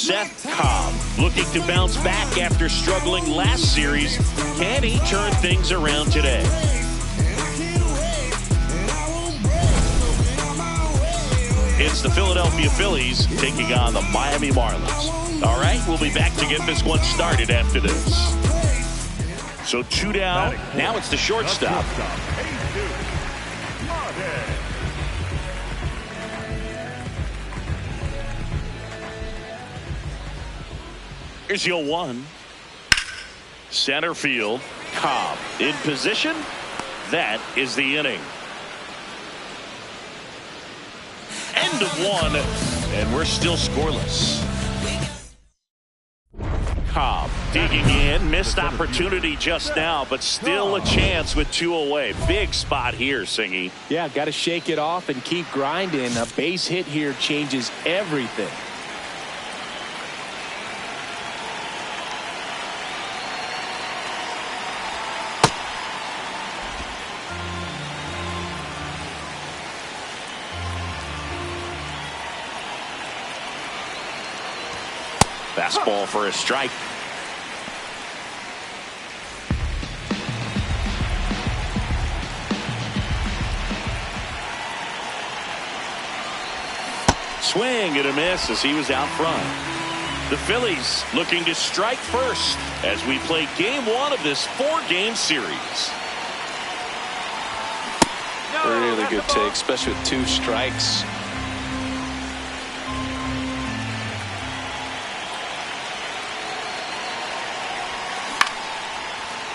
Szen Cobb, looking to bounce back after struggling last series. Can he turn things around today? It's the Philadelphia Phillies taking on the Miami Marlins. All right, we'll be back to get this one started after this. So 2 down. Now it's the shortstop. Here's the 0-1. Center field. Cobb in position. That is the inning. End of 1, and we're still scoreless. Cobb digging in, missed opportunity just now, but still a chance with 2 away. Big spot here, Singy. Yeah, got to shake it off and keep grinding. A base hit here changes everything. Fastball for a strike. Swing and a miss as he was out front. The Phillies looking to strike first as we play game 1 of this 4-game series. Really good take, especially with 2 strikes.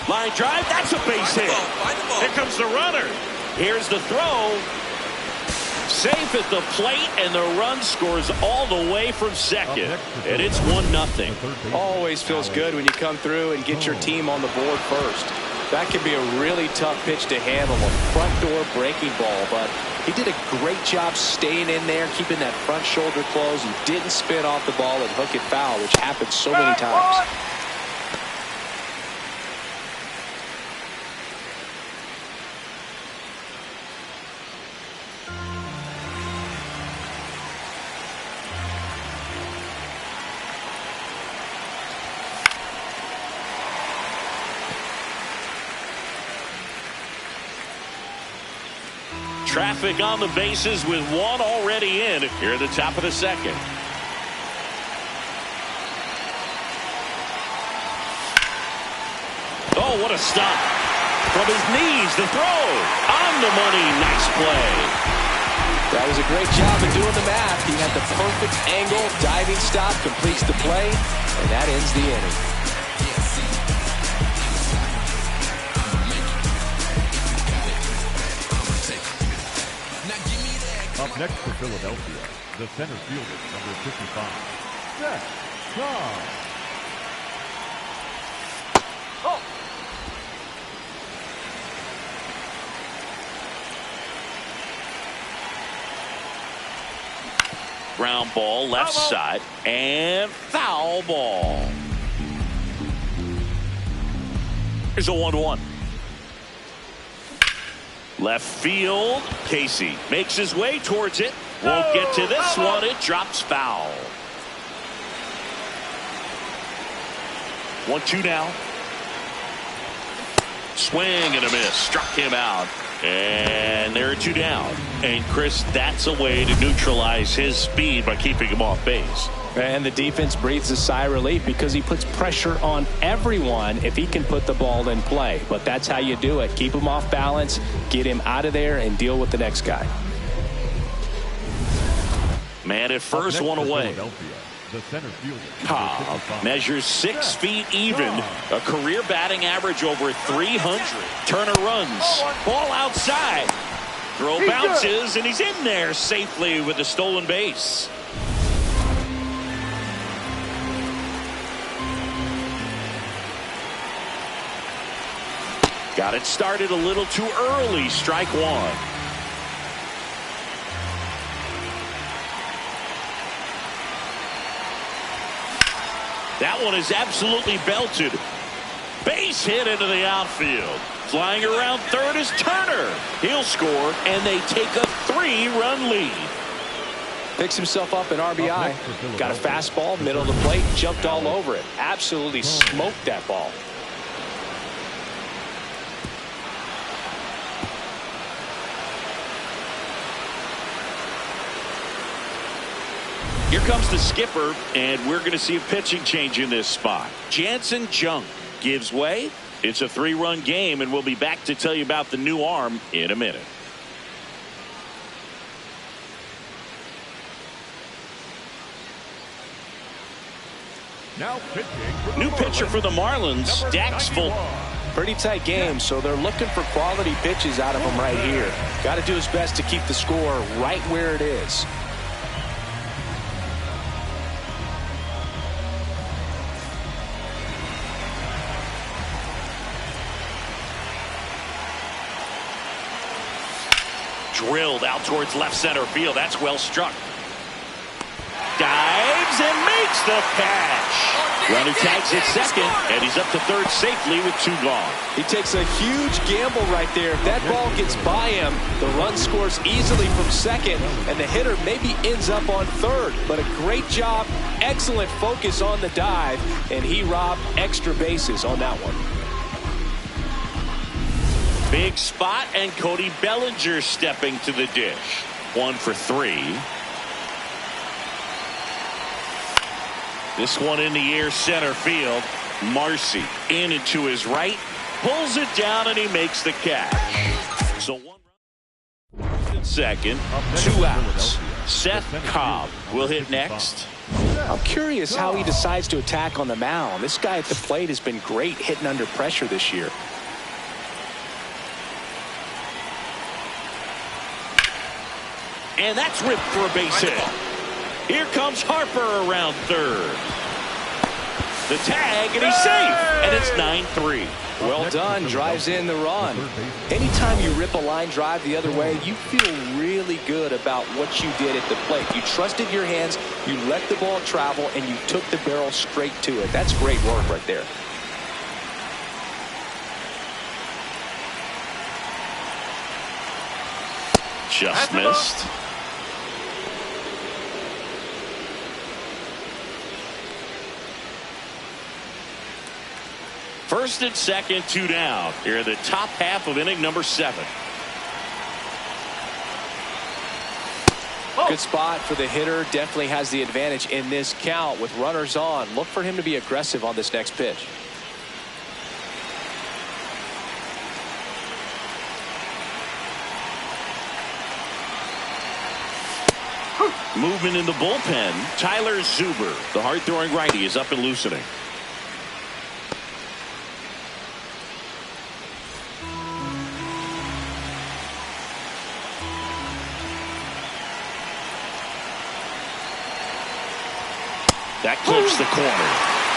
Line drive, that's a base hit. Here comes the runner. Here's the throw. Safe at the plate, and the run scores all the way from second. And it's 1-0. Always feels good when you come through and get your team on the board first. That can be a really tough pitch to handle, a front door breaking ball, but he did a great job staying in there, keeping that front shoulder closed. He didn't spin off the ball and hook it foul, which happens so many times. Traffic on the bases with 1 already in here at the top of the second. Oh, what a stop. From his knees, the throw. On the money. Nice play. That was a great job of doing the math. He had the perfect angle. Diving stop completes the play, and that ends the inning. Up next for Philadelphia, the center fielder, number 55, Szen Cobb. Ground ball, left side, and foul ball. Here's a 1-1. Left field, Casey makes his way towards it. Won't get to this one. It drops foul. 1-2 now. Swing and a miss. Struck him out. And there are 2 down. And Chris, that's a way to neutralize his speed by keeping him off base. And the defense breathes a sigh of relief because he puts pressure on everyone if he can put the ball in play. But that's how you do it. Keep him off balance, get him out of there, and deal with the next guy. Man at first, 1 away. The center fielder, Cobb measures 6 feet even. A career batting average over 300. Turner runs. Ball outside. Throw bounces, and he's in there safely with a stolen base. Got it started a little too early. Strike 1. That one is absolutely belted. Base hit into the outfield. Flying around third is Turner. He'll score, and they take a 3-run lead. Picks himself up an RBI. Got a fastball, middle of the plate, jumped all over it. Absolutely smoked that ball. Here comes the skipper, and we're going to see a pitching change in this spot. Jansen Junk gives way. It's a 3-run game, and we'll be back to tell you about the new arm in a minute. Now pitching. New pitcher for the Marlins, Dax Fulton. Pretty tight game, so they're looking for quality pitches out of him right here. Got to do his best to keep the score right where it is. Drilled out towards left center field. That's well struck. Dives and makes the catch. Runner tags at second, and he's up to third safely with 2 gone. He takes a huge gamble right there. If that ball gets by him, the run scores easily from second, and the hitter maybe ends up on third. But a great job, excellent focus on the dive, and he robbed extra bases on that one. Big spot, and Cody Bellinger stepping to the dish. 1 for 3. This one in the air, center field. Marcy in and to his right, pulls it down, and he makes the catch. So 1 run. Second, 2 outs. Szen Cobb will hit next. I'm curious how he decides to attack on the mound. This guy at the plate has been great hitting under pressure this year. And that's ripped for a base hit. Here comes Harper around third. The tag, and he's safe. And it's 9-3. Well done. Drives in the run. Anytime you rip a line drive the other way, you feel really good about what you did at the plate. You trusted your hands, you let the ball travel, and you took the barrel straight to it. That's great work right there. Just missed. First and second, 2 down. Here in the top half of inning number 7. Good spot for the hitter. Definitely has the advantage in this count with runners on. Look for him to be aggressive on this next pitch. Movement in the bullpen. Tyler Zuber, the hard-throwing righty, is up and loosening. That clips the corner.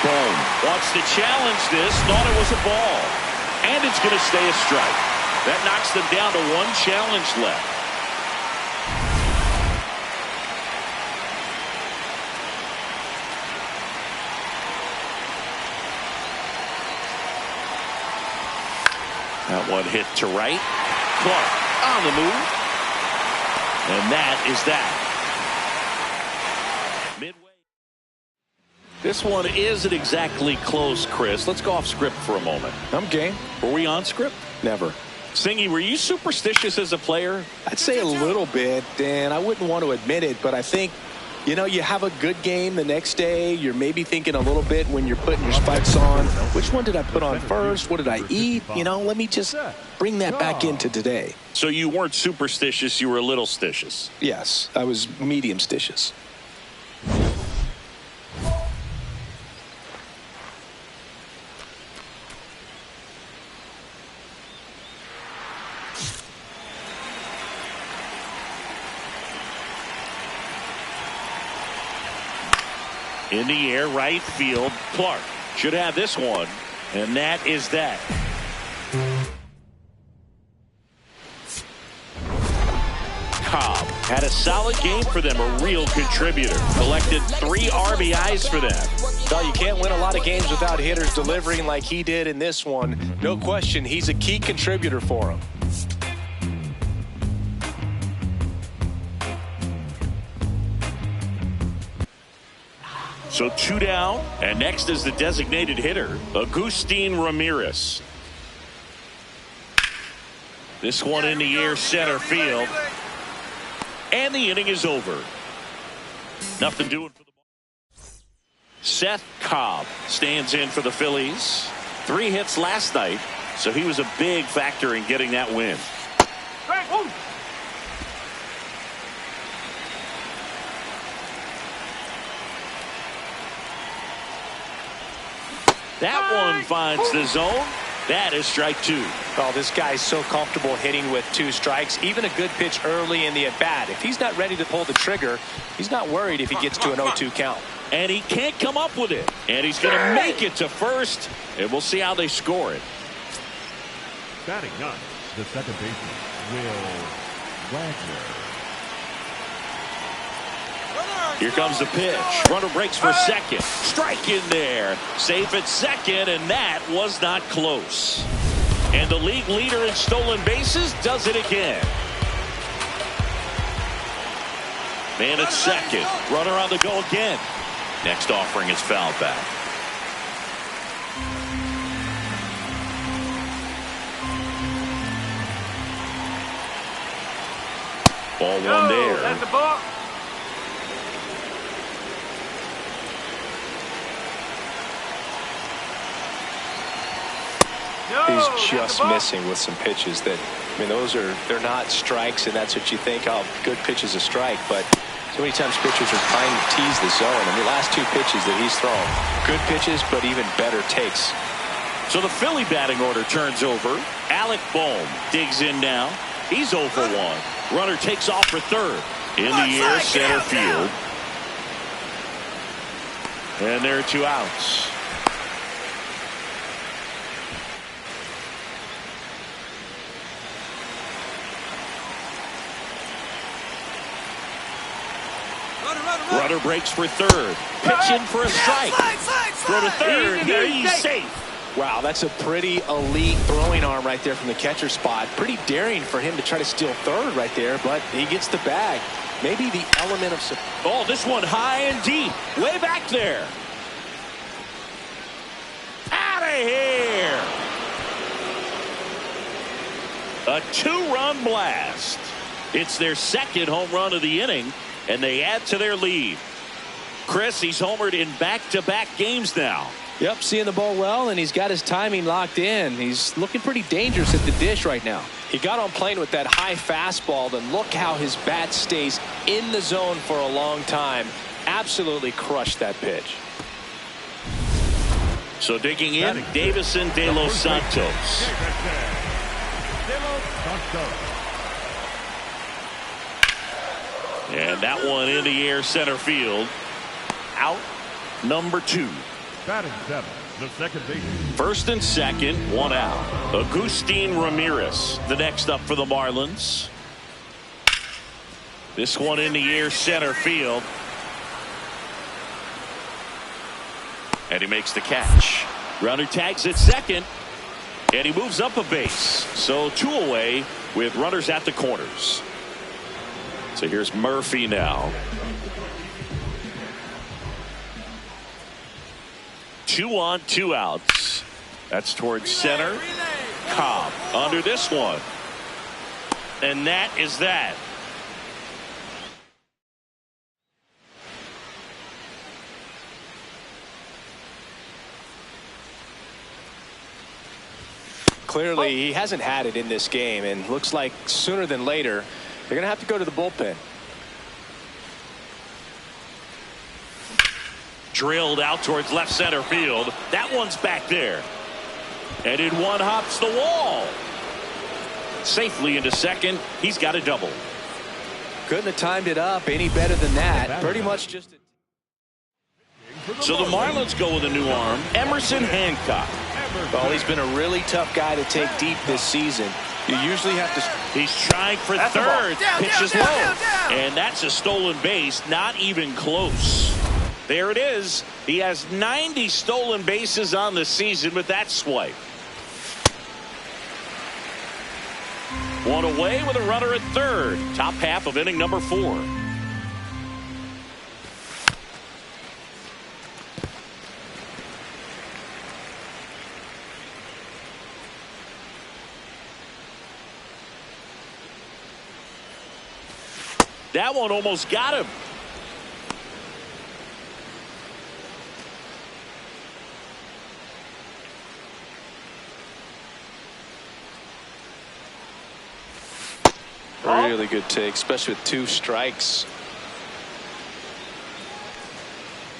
Boom. Wants to challenge this. Thought it was a ball. And it's going to stay a strike. That knocks them down to 1 challenge left. That one hit to right. Clark on the move. And that is that. This one isn't exactly close, Chris. Let's go off script for a moment. I'm game. Were we on script? Never. Singy, were you superstitious as a player? I'd say a little bit, and I wouldn't want to admit it, but I think, you know, you have a good game the next day. You're maybe thinking a little bit when you're putting your spikes on. Which one did I put on first? What did I eat? You know, let me just bring that back into today. So you weren't superstitious, you were a little stitious. Yes, I was medium stitious. In the air, right field. Clark should have this one, and that is that. Cobb had a solid game for them, a real contributor. Collected 3 RBIs for them. Well, you can't win a lot of games without hitters delivering like he did in this one. No question, he's a key contributor for him. So 2 down, and next is the designated hitter, Agustin Ramirez. This one in the air, center field. And the inning is over. Nothing doing for the ball. Szen Cobb stands in for the Phillies. 3 hits last night, so he was a big factor in getting that win. That one finds the zone. That is strike 2. Oh, this guy's so comfortable hitting with 2 strikes. Even a good pitch early in the at-bat. If he's not ready to pull the trigger, he's not worried if he gets to an 0-2 count. And he can't come up with it. And he's going to make it to first. And we'll see how they score it. Batting ninth, the second baseman, Will Wagner. Here comes the pitch. Runner breaks for second. Strike in there. Safe at second, and that was not close. And the league leader in stolen bases does it again. Man at second. Runner on the go again. Next offering is fouled back. Ball one there. That's the ball. He's just missing with some pitches that, I mean, they're not strikes, and that's what you think, oh, good pitch is a strike, but so many times pitchers are trying to tease the zone. I mean, the last 2 pitches that he's thrown, good pitches, but even better takes. So the Philly batting order turns over. Alec Bohm digs in now. He's 0 for 1. Runner takes off for third. In the air, center field. And there are 2 outs. Runner breaks for third. Pitch in for a strike. Throw to third. He's safe. Wow, that's a pretty elite throwing arm right there from the catcher spot. Pretty daring for him to try to steal third right there, but he gets the bag. Maybe the element of... Oh, this one high and deep. Way back there. Out of here. A 2-run blast. It's their second home run of the inning, and they add to their lead. Chris, he's homered in back-to-back games now. Yep, seeing the ball well, and he's got his timing locked in. He's looking pretty dangerous at the dish right now. He got on plane with that high fastball, then look how his bat stays in the zone for a long time. Absolutely crushed that pitch. So digging in, Davison De Los Santos. And that one in the air, center field. Out number 2. Batting 7, the second baseman. First and second, 1 out. Agustin Ramirez, the next up for the Marlins. This one in the air, center field. And he makes the catch. Runner tags at second. And he moves up a base. So 2 away with runners at the corners. So here's Murphy now. 2 on, 2 outs. That's towards center. Cobb under this one. And that is that. Clearly, he hasn't had it in this game, and looks like sooner than later, they're going to have to go to the bullpen. Drilled out towards left center field. That one's back there. And in one hops the wall. Safely into second. He's got a double. Couldn't have timed it up any better than that. Pretty much just... So the Marlins go with a new arm, Emerson Hancock. Well, he's been a really tough guy to take deep this season. You usually have to... He's trying for third. Pitch is low. And that's a stolen base. Not even close. There it is. He has 90 stolen bases on the season with that swipe. 1 away with a runner at third. Top half of inning number 4. That one almost got him. Really good take, especially with 2 strikes.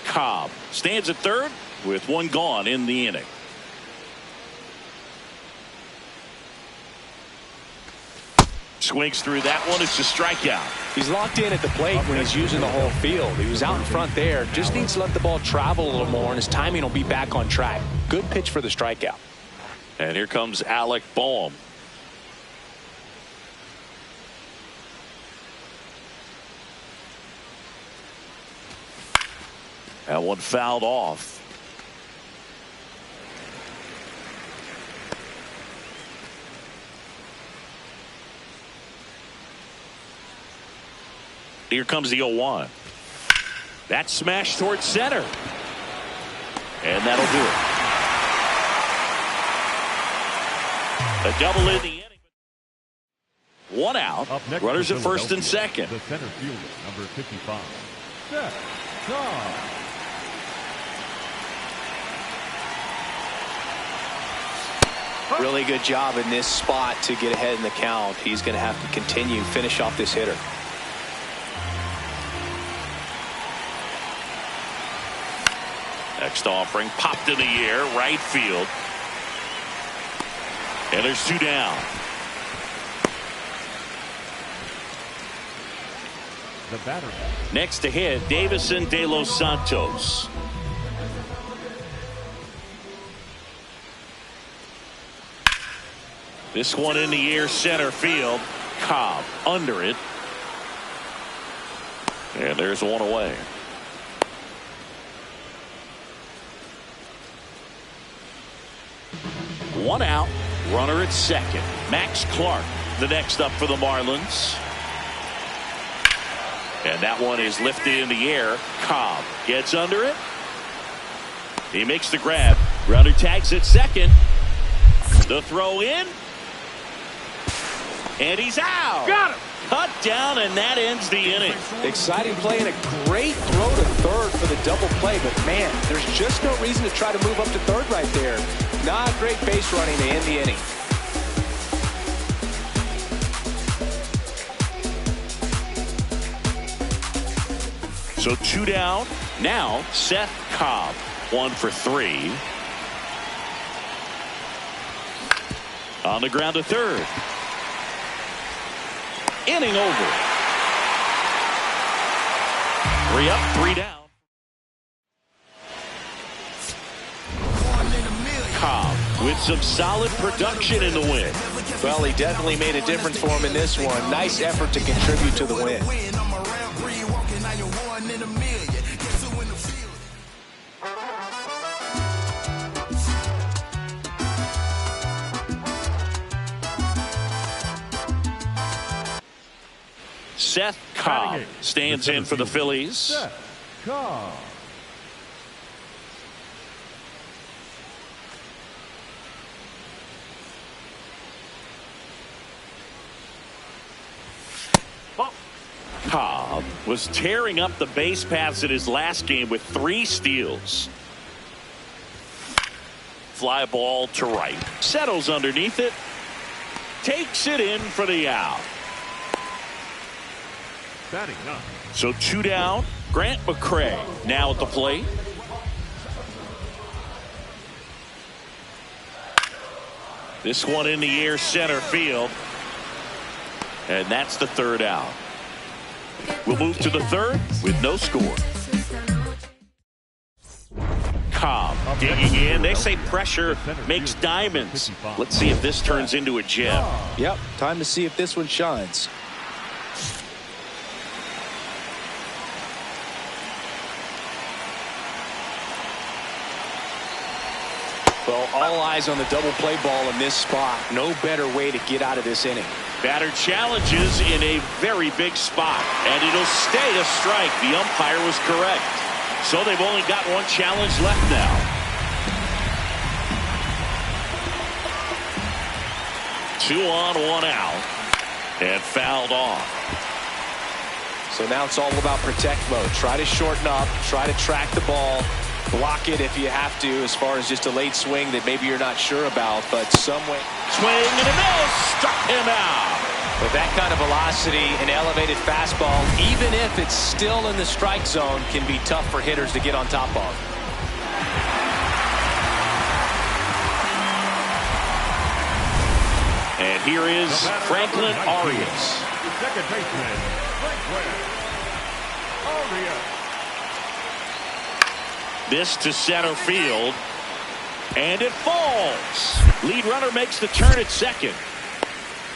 Cobb stands at third with 1 gone in the inning. Swings through that one. It's a strikeout. He's locked in at the plate when he's using the whole field. He was out in front there. Just needs to let the ball travel a little more, and his timing will be back on track. Good pitch for the strikeout. And here comes Alec Boehm. That one fouled off. Here comes the 0-1. That smash towards center. And that'll do it. A double in the inning. 1 out. Runners at first and second. The center fielder, number 55. Szen Cobb. Really good job in this spot to get ahead in the count. He's going to have to finish off this hitter. Next offering popped in the air, right field. And there's 2 down. The batter. Next to hit, Davison De Los Santos. This one in the air, center field. Cobb under it. And there's 1 away. One out, runner at second. Max Clark, the next up for the Marlins. And that one is lifted in the air. Cobb gets under it. He makes the grab. Runner tags at second. The throw in. And he's out. Got him. Cut down, and that ends the inning. Exciting play and a great throw to third for the double play. But, man, there's just no reason to try to move up to third right there. Not great base running to end the inning. So 2 down. Now Szen Cobb, 1 for 3. On the ground to third. Inning over. 3 up, 3 down. Cobb with some solid production in the win. Well, he definitely made a difference for him in this one. Nice effort to contribute to the win. Szen Cobb stands in for the Phillies. Szen Cobb. Cobb was tearing up the base paths in his last game with 3 steals. Fly ball to right. Settles underneath it. Takes it in for the out. Batting up. So 2 down. Grant McCray now at the plate. This one in the air, center field. And that's the 3rd out. We'll move to the 3rd with no score. Cobb digging in. They say pressure makes diamonds. Let's see if this turns into a gem. Yep, time to see if this one shines. Well, all eyes on the double play ball in this spot. No better way to get out of this inning. Batter challenges in a very big spot, and it'll stay a strike. The umpire was correct. So they've only got 1 challenge left now. Two on, 1 out, and fouled off. So now it's all about protect mode. Try to shorten up, try to track the ball, block it if you have to, as far as just a late swing that maybe you're not sure about, but some way. Swing and a miss, struck him out. With that kind of velocity, an elevated fastball, even if it's still in the strike zone, can be tough for hitters to get on top of. And here is Franklin Arias. Second baseman, Franklin Arias. This to center field. And it falls. Lead runner makes the turn at second.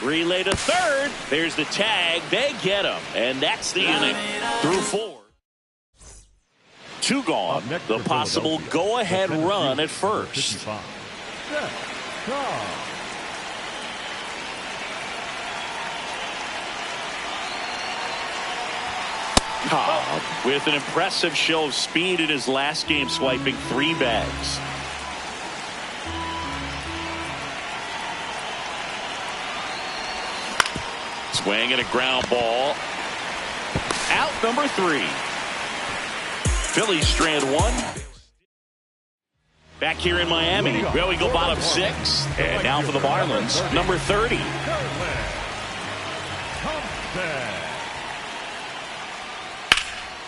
Relay to third. There's the tag. They get him. And that's the inning. Through 4. 2 gone. The possible go-ahead run at first. Szen Cobb. Cobb with an impressive show of speed in his last game, swiping 3 bags. Swing and a ground ball. Out number 3. Phillies strand 1. Back here in Miami. Well, we go bottom 6. And now for the Marlins, number 30.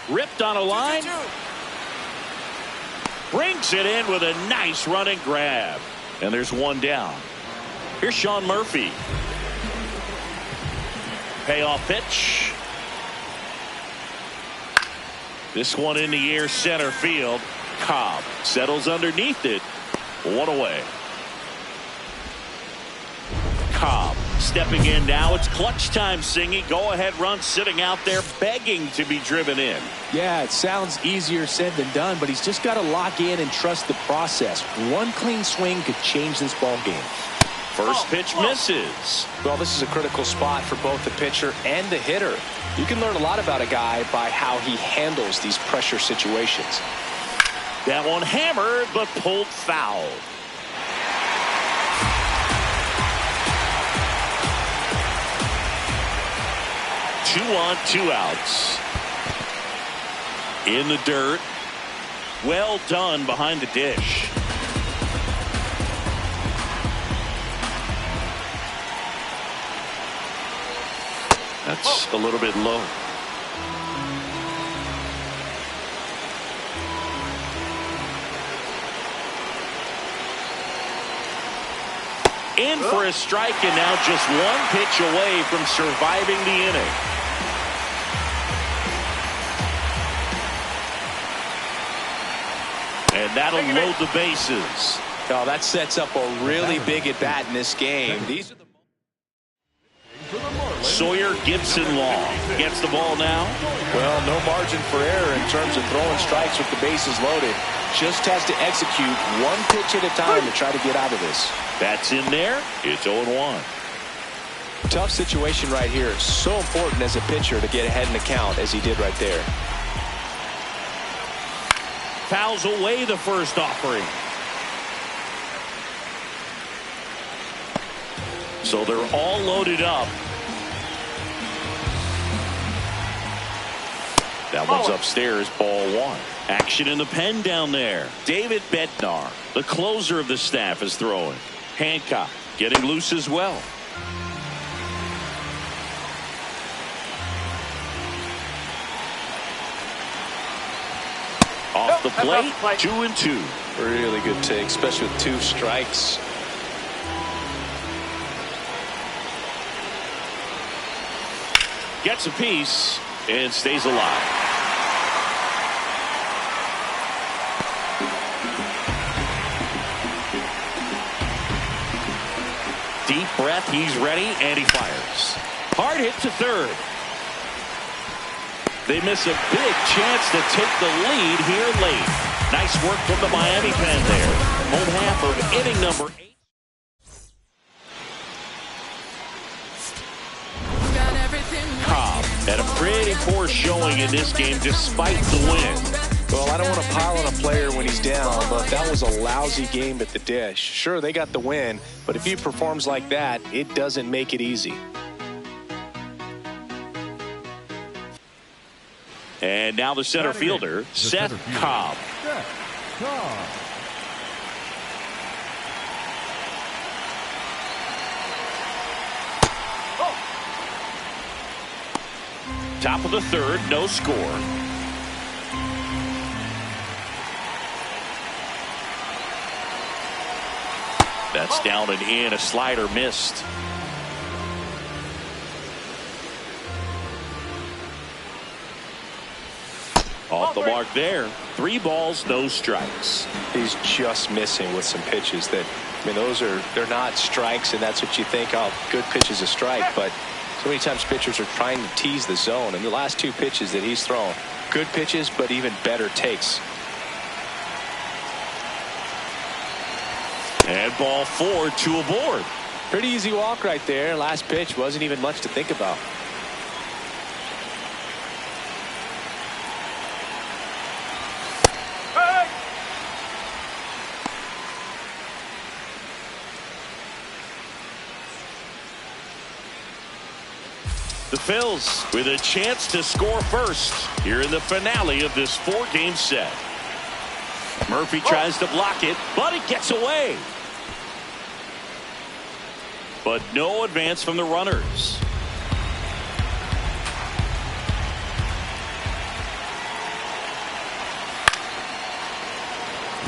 Ripped on a line. Brings it in with a nice running grab. And there's 1 down. Here's Sean Murphy. Payoff pitch. This one in the air, center field. Cobb settles underneath it. 1 away. Cobb stepping in now. It's clutch time, Singy. Go-ahead run sitting out there begging to be driven in. Yeah, it sounds easier said than done, but he's just got to lock in and trust the process. 1 clean swing could change this ball game. First pitch misses. Well, this is a critical spot for both the pitcher and the hitter. You can learn a lot about a guy by how he handles these pressure situations. That one hammered, but pulled foul. Two on, 2 outs. In the dirt. Well done behind the dish. That's a little bit low. In for a strike, and now just 1 pitch away from surviving the inning. And that'll load the bases. Oh, that sets up a really big at-bat in this game. These are the Sawyer Gibson Long gets the ball now. Well, no margin for error in terms of throwing strikes with the bases loaded. Just has to execute 1 pitch at a time to try to get out of this. That's in there. It's 0-1. Tough situation right here. So important as a pitcher to get ahead in the count as he did right there. Fouls away the first offering. So they're all loaded up. That one's upstairs, ball 1. Action in the pen down there. David Bednar, the closer of the staff, is throwing. Hancock getting loose as well. Off the plate, 2-2. Really good take, especially with 2 strikes. Gets a piece and stays alive. Deep breath, he's ready, and he fires. Hard hit to third. They miss a big chance to take the lead here late. Nice work from the Miami pen there. Home half of inning number 8. Cobb had a pretty poor showing in this game despite the win. Well, I don't want to pile on a player when he's down, but that was a lousy game at the dish. Sure, they got the win, but if he performs like that, it doesn't make it easy. And now the center fielder, Szen Cobb. Top of the third, no score. That's down and in, a slider missed. Off the mark there. 3 balls, no strikes. He's just missing with some pitches that, I mean, they're not strikes, and that's what you think, oh, good pitch is a strike, but so many times pitchers are trying to tease the zone, and the last 2 pitches that he's thrown, good pitches, but even better takes. And ball 4, 2 aboard. Pretty easy walk right there. Last pitch wasn't even much to think about. The Phils with a chance to score first here in the finale of this 4-game set. Murphy tries to block it, but it gets away. But no advance from the runners.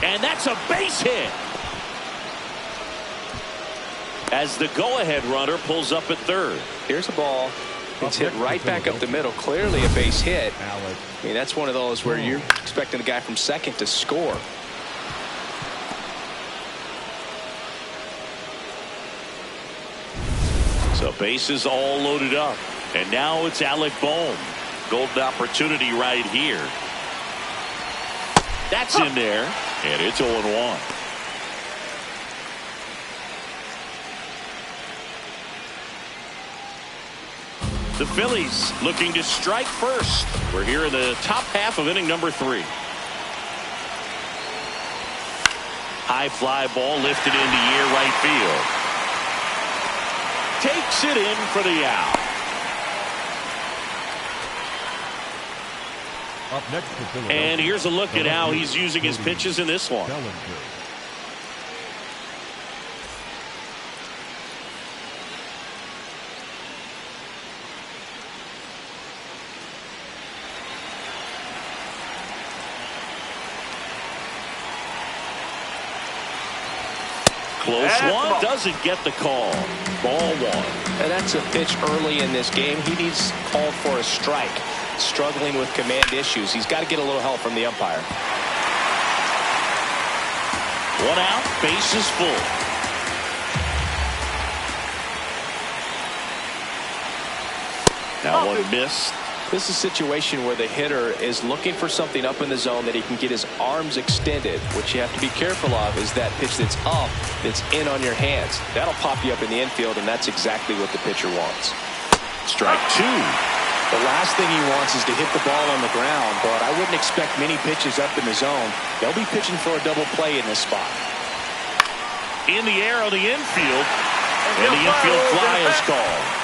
And that's a base hit. As the go-ahead runner pulls up at third. Here's a ball. It's hit right back up the middle. Clearly a base hit. I mean, that's one of those where you're expecting the guy from second to score. So bases all loaded up. And now it's Alec Bohm. Golden opportunity right here. That's in there. And it's 0-1. The Phillies looking to strike first. We're here in the top half of inning number 3. High fly ball lifted into air right field. Takes it in for the out. Up next for Philadelphia. And here's a look at how he's using his pitches in this one. Close one, doesn't get the call. Ball 1. And that's a pitch early in this game. He needs called for a strike. Struggling with command issues. He's got to get a little help from the umpire. 1 out, bases full. Now one missed. This is a situation where the hitter is looking for something up in the zone that he can get his arms extended. What you have to be careful of is that pitch that's up, that's in on your hands. That'll pop you up in the infield, and that's exactly what the pitcher wants. Strike 2. The last thing he wants is to hit the ball on the ground, but I wouldn't expect many pitches up in the zone. They'll be pitching for a double play in this spot. In the air on the infield, and the infield fly is called.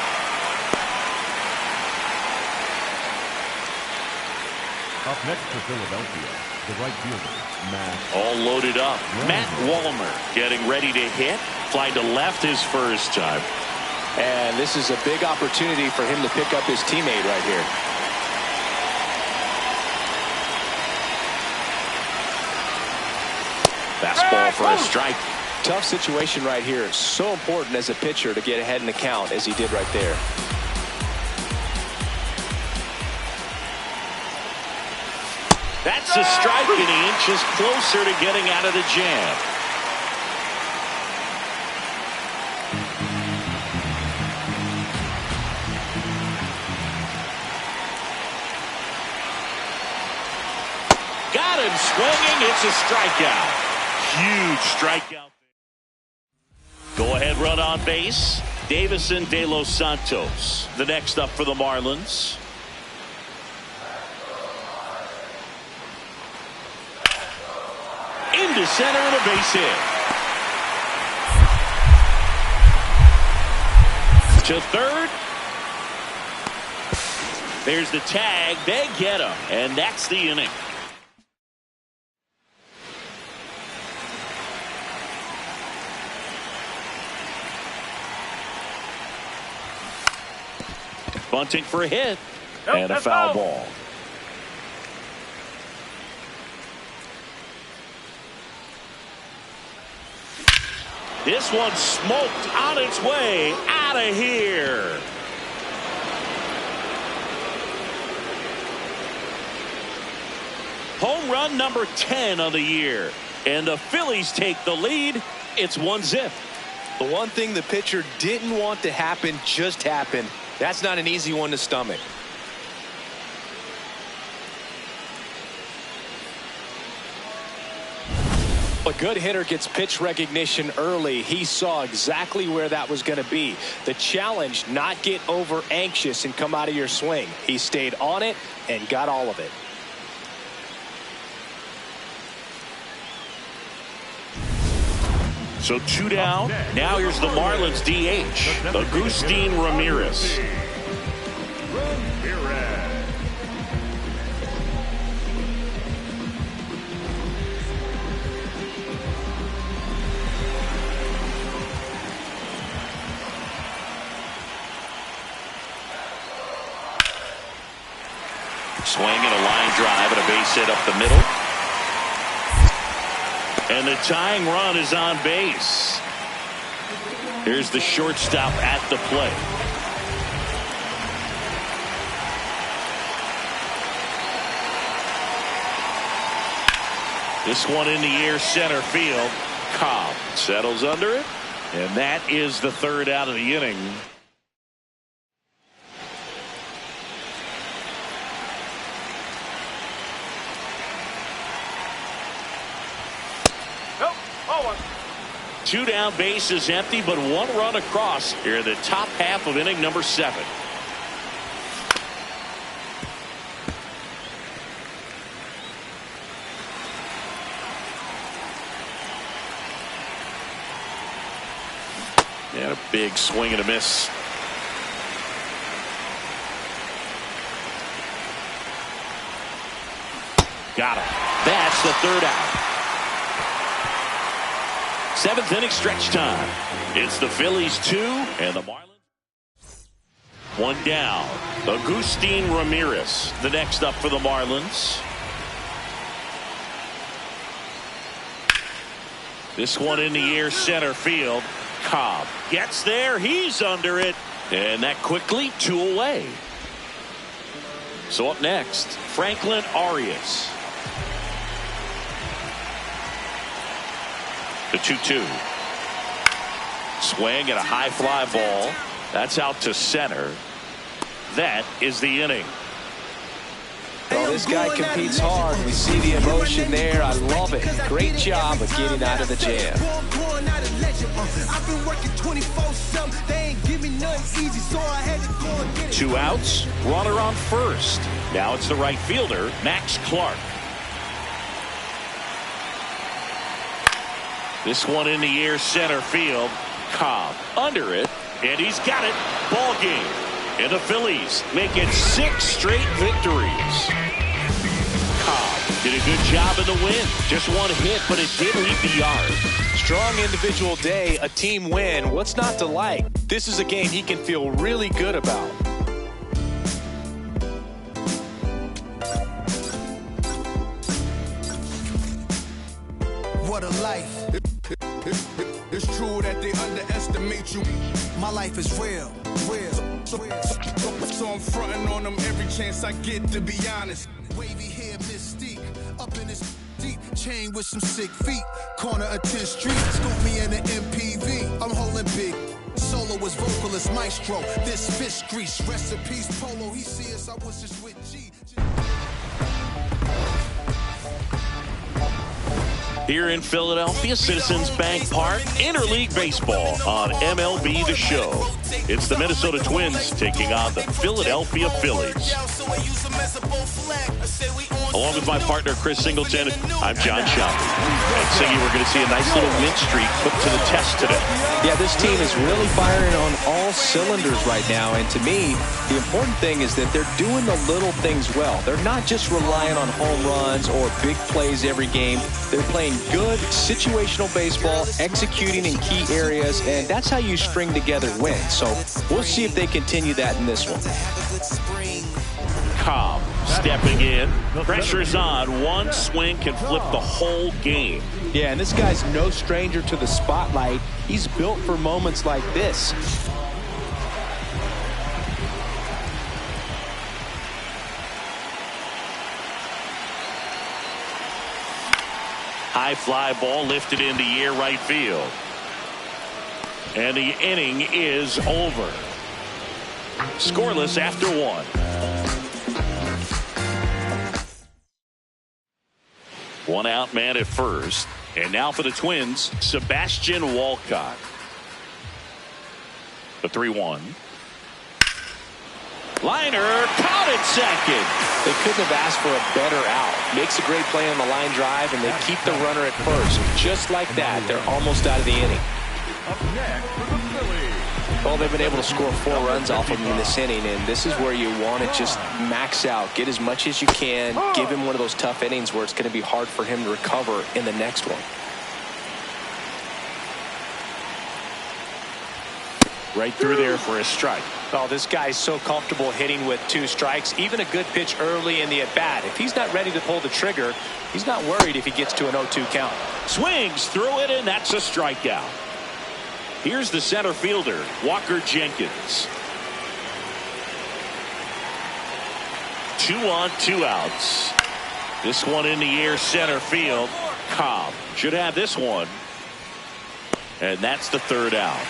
Up next for Philadelphia, the right fielder, Matt. All loaded up. Matt Wallmer getting ready to hit. Fly to left his first time. And this is a big opportunity for him to pick up his teammate right here. Fastball for a strike. Tough situation right here. It's so important as a pitcher to get ahead in the count as he did right there. That's a strike, and he inches closer to getting out of the jam. Got him swinging. It's a strikeout. Huge strikeout. Go ahead run on base. Davison De Los Santos, the next up for the Marlins. Into center and a base hit. To third. There's the tag. They get him. And that's the inning. Bunting for a hit. And a foul ball. This one smoked on its way out of here. Home run number 10 of the year. And the Phillies take the lead. It's 1-0. The one thing the pitcher didn't want to happen just happened. That's not an easy one to stomach. A good hitter gets pitch recognition early. He saw exactly where that was going to be. The challenge, not get over anxious and come out of your swing. He stayed on it and got all of it. So 2 down. Now here's the Marlins DH, Agustin Ramirez. Swing and a line drive and a base hit up the middle. And the tying run is on base. Here's the shortstop at the plate. This one in the air, center field. Cobb settles under it. And that is the third out of the inning. Two down, base is empty, but one run across here in the top half of inning number 7. And a big swing and a miss. Got him. That's the third out. 7th inning stretch time. It's the Phillies 2 and the Marlins 1 down. Agustin Ramirez, the next up for the Marlins. This one in the air, center field. Cobb gets there. He's under it. And that quickly 2 away. So up next, Franklin Arias. The 2-2. Swing and a high fly ball. That's out to center. That is the inning. Well, this guy competes hard. We see the emotion there. I love it. Great job of getting out of the jam. Two outs. Runner on first. Now it's the right fielder, Max Clark. This one in the air, center field. Cobb under it, and he's got it. Ball game. And the Phillies make it 6 straight victories. Cobb did a good job in the win. Just one hit, but it did leave the yard. Strong individual day, a team win. What's not to like? This is a game he can feel really good about. What a life. It's true that they underestimate you. My life is real. So I'm fronting on them every chance I get, to be honest. Wavy hair, mystique, up in this deep chain with some sick feet. Corner of 10th Street, scoop me in the MPV. I'm holding big. Soloist, vocalist, maestro. This fish grease, rest in peace, Polo. He see us, I was just with G. Here in Philadelphia, Citizens Bank Park, Interleague Baseball on MLB The Show. It's the Minnesota Twins taking on the Philadelphia Phillies. Along with my partner, Chris Singleton, I'm John Shelby. And Siggy, we're going to see a nice little win streak put to the test today. Yeah, this team is really firing on all cylinders right now. And to me, the important thing is that they're doing the little things well. They're not just relying on home runs or big plays every game. They're playing good situational baseball, executing in key areas, and that's how you string together wins. So we'll see if they continue that in this one. Cobb stepping in. Pressure's on. One swing can flip the whole game. Yeah, and this guy's no stranger to the spotlight. He's built for moments like this. High fly ball lifted in the air right field. And the inning is over. Scoreless after one. One out man at first. And now for the Twins, Sebastian Walcott. The 3-1. Liner caught at second. They couldn't have asked for a better out. Makes a great play on the line drive, and they keep the runner at first. Just like that, they're almost out of the inning. Up next for the Phillies. Well, they've been able to score 4 runs off of him in this inning, and this is where you want to just max out. Get as much as you can. Give him one of those tough innings where it's going to be hard for him to recover in the next one. Right through there for a strike. Oh, this guy's so comfortable hitting with 2 strikes. Even a good pitch early in the at-bat. If he's not ready to pull the trigger, he's not worried if he gets to an 0-2 count. Swings through it, and that's a strikeout. Here's the center fielder, Walker Jenkins. 2 on, 2 outs. This one in the air center field. Cobb should have this one. And that's the 3rd out.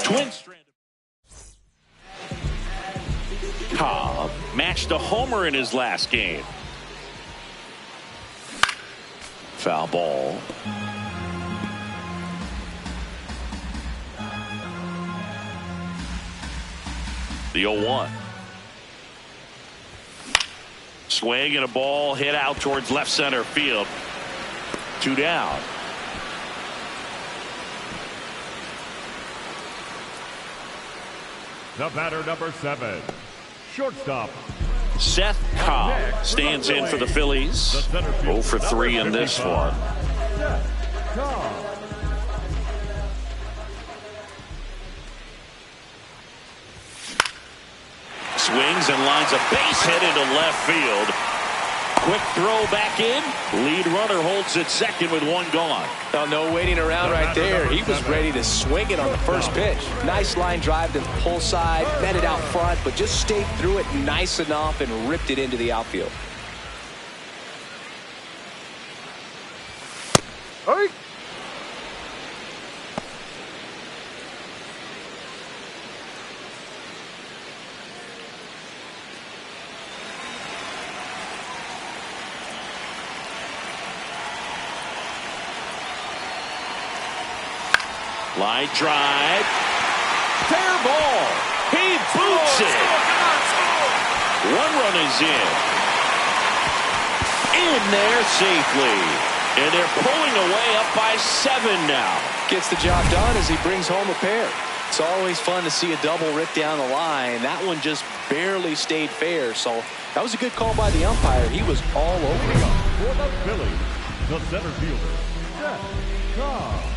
Twins. Cobb matched a homer in his last game. Foul ball. The 0-1. Swing and a ball hit out towards left center field. 2 down. The batter, number 7, shortstop. Szen Cobb stands in for the Phillies. 0 for 3 in this one. Szen Cobb. Swings and lines a base hit into left field. Quick throw back in. Lead runner holds at second with 1 gone. Oh, no waiting around right there. He was ready to swing it on the first pitch. Nice line drive to the pull side, met it out front, but just stayed through it nice enough and ripped it into the outfield. Hey. Line drive. Fair ball. He boots it. 1 run is in. In there safely. And they're pulling away up by 7 now. Gets the job done as he brings home a pair. It's always fun to see a double rip down the line. That one just barely stayed fair. So that was a good call by the umpire. He was all over it. For the Phillies, the center fielder, Szen Cobb.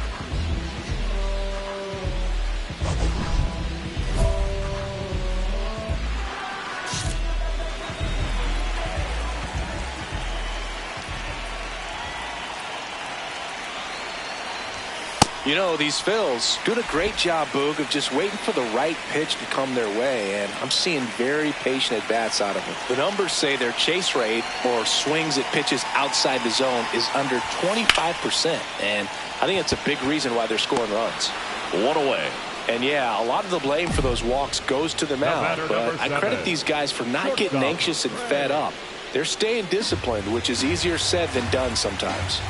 You know, these Phils doing a great job, Boog, of just waiting for the right pitch to come their way, and I'm seeing very patient at-bats out of them. The numbers say their chase rate, or swings at pitches outside the zone, is under 25%, and I think it's a big reason why they're scoring runs. 1 away. And yeah, a lot of the blame for those walks goes to the mound, but I credit these guys for not getting anxious and fed up. They're staying disciplined, which is easier said than done sometimes.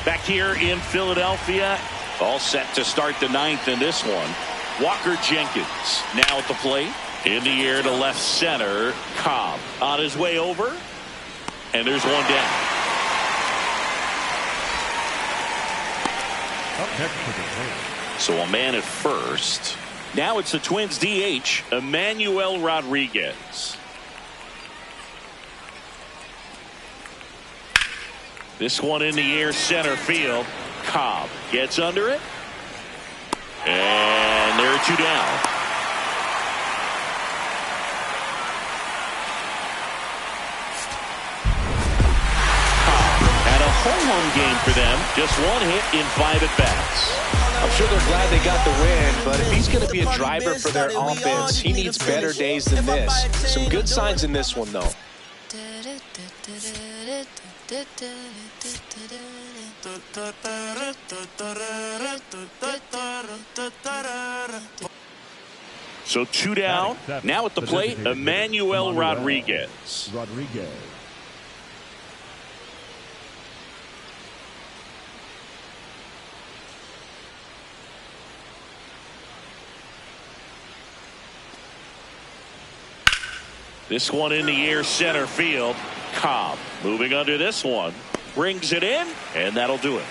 Back here in Philadelphia, all set to start the ninth in this one. Walker Jenkins now at the plate. In the air to left center. Cobb on his way over. And there's one down. Up next for the Twins. So a man at first. Now it's the Twins DH, Emmanuel Rodriguez. This one in the air center field. Cobb gets under it. And there are two down. Cobb had a home run game for them. Just one hit in 5 at-bats. I'm sure they're glad they got the win, but if he's going to be a driver for their offense, he needs better days than this. Some good signs in this one, though. So two down. Now at the plate, Emmanuel Rodriguez. This one in the air center field. Cobb moving under this one. Brings it in, and that'll do it.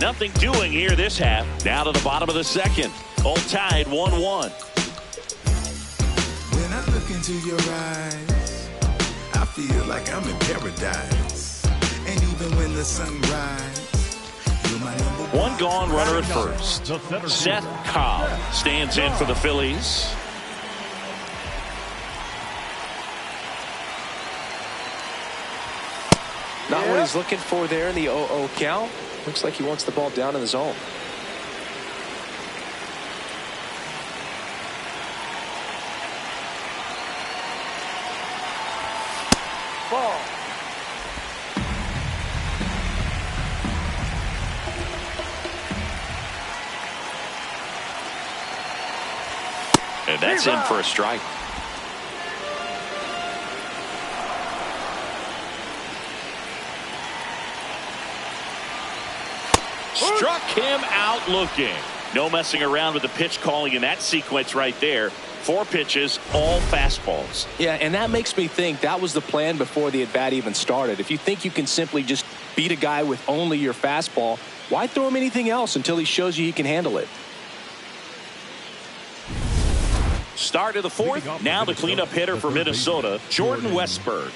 Nothing doing here this half. Now to the bottom of the second. All tied 1-1. When I look into your eyes, I feel like I'm in paradise. And even when the sun rises, you're my number one. One gone, runner at first. Szen Cobb stands in for the Phillies. Not what he's looking for there in the 0-0 count. Looks like he wants the ball down in the zone. Ball. And that's in for a strike. Struck him out looking. No messing around with the pitch calling in that sequence right there. 4 pitches, all fastballs. Yeah, and that makes me think that was the plan before the at-bat even started. If you think you can simply just beat a guy with only your fastball, why throw him anything else until he shows you he can handle it? Start of the 4th. Now the cleanup hitter for Minnesota, Jordan Westburg.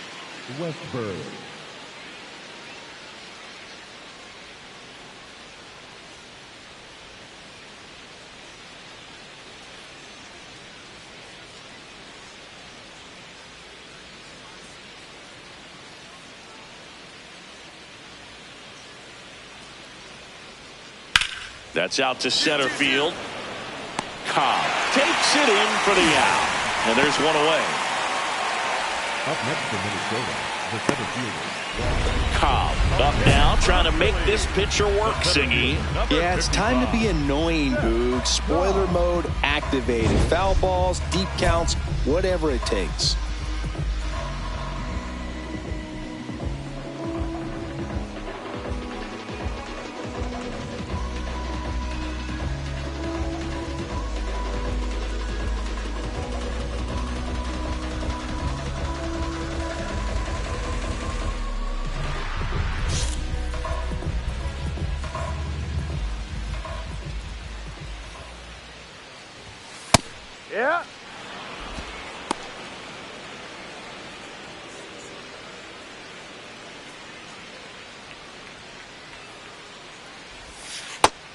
That's out to center field. Cobb takes it in for the out. And there's one away. Up next for Minnesota, the center fielder. Cobb up now, trying to make this pitcher work, Singy. Yeah, it's time to be annoying, Boog. Spoiler mode activated. Foul balls, deep counts, whatever it takes. Yeah.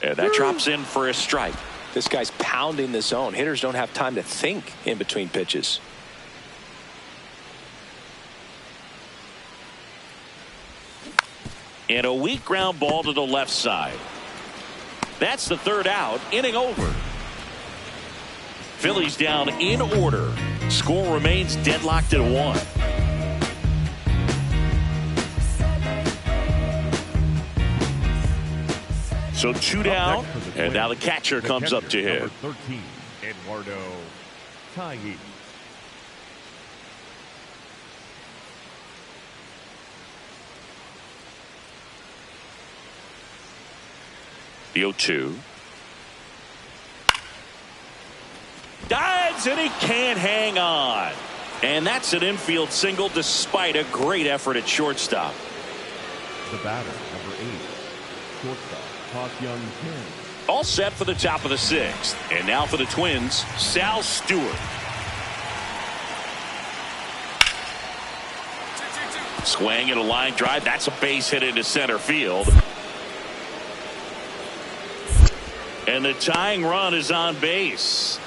And that drops in for a strike. This guy's pounding the zone. Hitters don't have time to think in between pitches. And a weak ground ball to the left side. That's the 3rd out. Inning over. Phillies down in order. Score remains deadlocked at 1. So 2 down, and now the catcher comes up to hit. Number 13, Eduardo Taillon. The 0-2. Dives, and he can't hang on. And that's an infield single despite a great effort at shortstop. The batter, number 8, shortstop, Park Young-Kim. All set for the top of the 6th. And now for the Twins, Sal Stewart. Swing and a line drive. That's a base hit into center field. And the tying run is on base.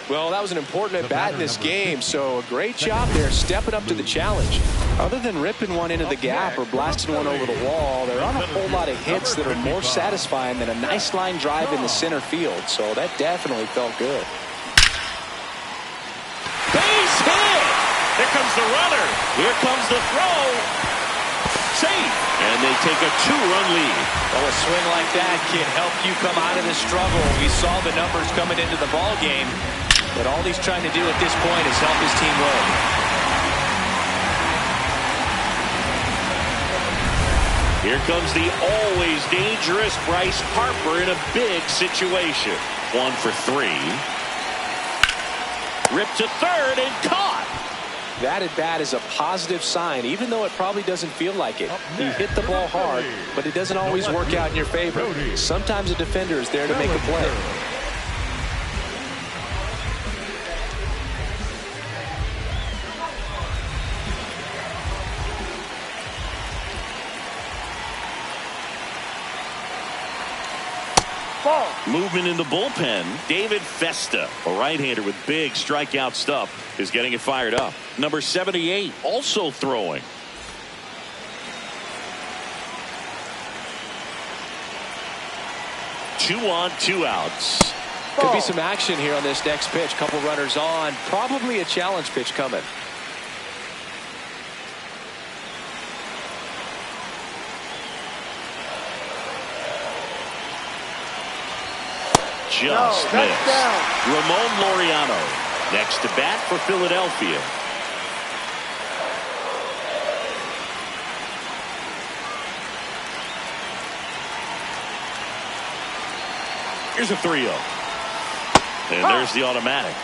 Well, that was an important at-bat in this game, so a great job there stepping up to the challenge. Other than ripping one into the gap or blasting one over the wall, there aren't a whole lot of hits that are more satisfying than a nice line drive in the center field, so that definitely felt good. Base hit! Here comes the runner. Here comes the throw. Safe. And they take a 2-run lead. Well, a swing like that can help you come out of the struggle. We saw the numbers coming into the ball game. But all he's trying to do at this point is help his team win. Here comes the always dangerous Bryce Harper in a big situation. 1 for 3. Ripped to third and caught. That at bat is a positive sign, even though it probably doesn't feel like it. He hit the ball hard, but it doesn't always work out in your favor. Sometimes a defender is there to make a play. Movement in the bullpen. David Festa, a right-hander with big strikeout stuff, is getting it fired up. Number 78 also throwing. 2 on, 2 outs. Could be some action here on this next pitch. Couple runners on. Probably a challenge pitch coming. Just missed. Ramon Laureano next to bat for Philadelphia. Here's a 3-0. And there's the automatic.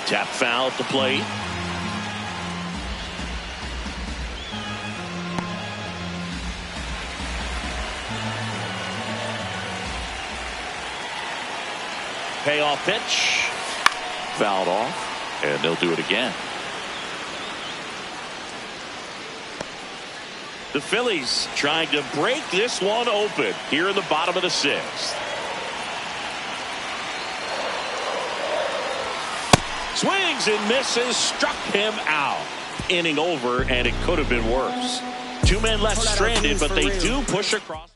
Tap foul at the plate. Payoff pitch. Fouled off. And they'll do it again. The Phillies trying to break this one open here in the bottom of the 6th. Swings and misses. Struck him out. Inning over, and it could have been worse. 2 men left stranded, but they do push across.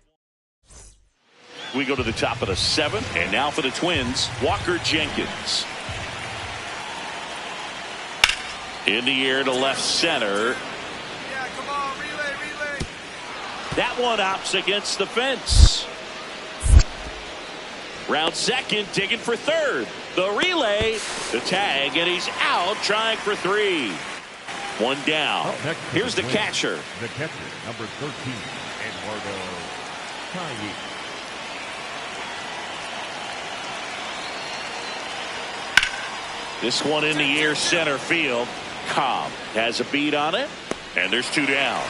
We go to the top of the 7th, and now for the Twins, Walker Jenkins. In the air to left center. Yeah, come on, relay. That one opts against the fence. Round second, digging for third. The relay, the tag, and he's out trying for 3. 1 down. Here's the catcher. The catcher, number 13, Eduardo Calle. This one in the air center field. Cobb has a beat on it, and there's 2 down.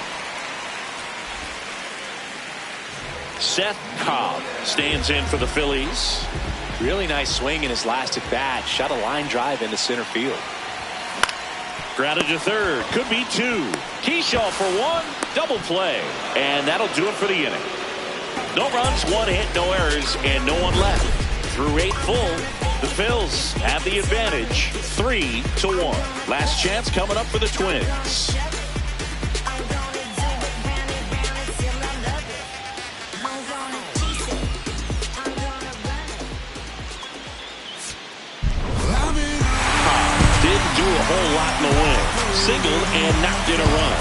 Szen Cobb stands in for the Phillies. Really nice swing in his last at bat. Shot a line drive into center field. Grounded to third. Could be 2. Keyshaw for 1. Double play. And that'll do it for the inning. No runs, 1 hit, no errors, and no one left. Through 8 full, the Phils have the advantage, 3-1. Last chance coming up for the Twins. Didn't do a whole lot in the win. Singled and knocked in a run.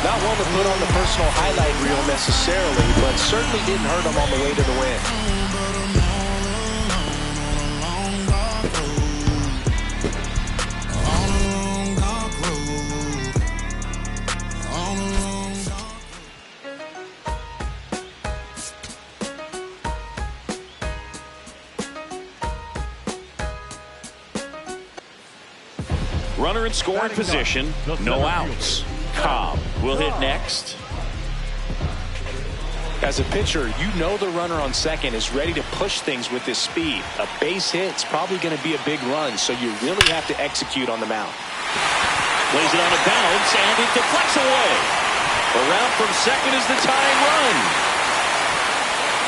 Not one to put on the personal highlight reel necessarily, but certainly didn't hurt him on the way to the win. runner in scoring position, no outs. Cobb will hit next. As a pitcher, you know the runner on second is ready to push things with his speed. A base hit's probably going to be a big run, so you really have to execute on the mound. Plays it on a bounce, and it deflects away. Around from second is the tying run.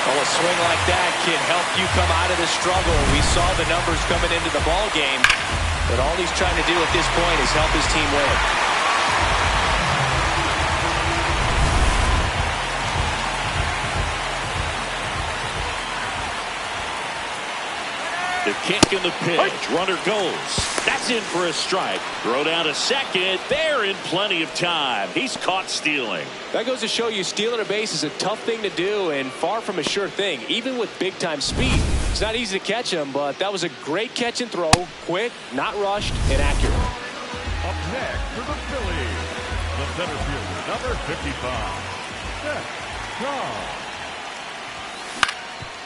Well, a swing like that can help you come out of the struggle. We saw the numbers coming into the ball game, but all he's trying to do at this point is help his team win. The kick and the pitch. Runner goes. That's in for a strike. Throw down to second. They're in plenty of time. He's caught stealing. That goes to show you stealing a base is a tough thing to do and far from a sure thing, even with big-time speed. It's not easy to catch him, but that was a great catch and throw. Quick, not rushed, and accurate. Up next for the Phillies, the center fielder, number 55, Szen Cobb.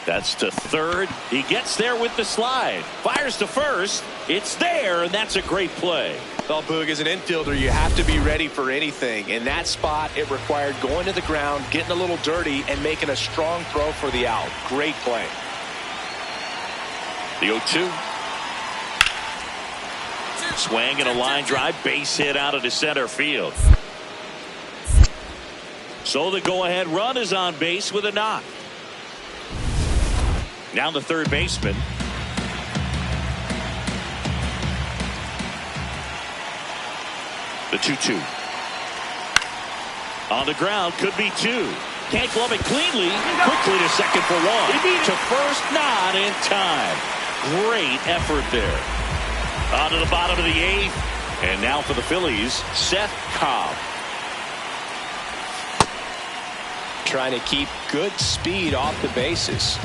That's to third. He gets there with the slide. Fires to first. It's there, and that's a great play. Well, Boog, as an infielder, you have to be ready for anything. In that spot, it required going to the ground, getting a little dirty, and making a strong throw for the out. Great play. The 0-2. Swing and a line drive. Base hit out of the center field. So the go-ahead run is on base with a knock. Now the third baseman. The 2-2. On the ground, could be two. Can't glove it cleanly. Quickly to second for one. To first, not in time. Great effort there. On to the bottom of the eighth. And now for the Phillies, Szen Cobb. Trying to keep good speed off the bases.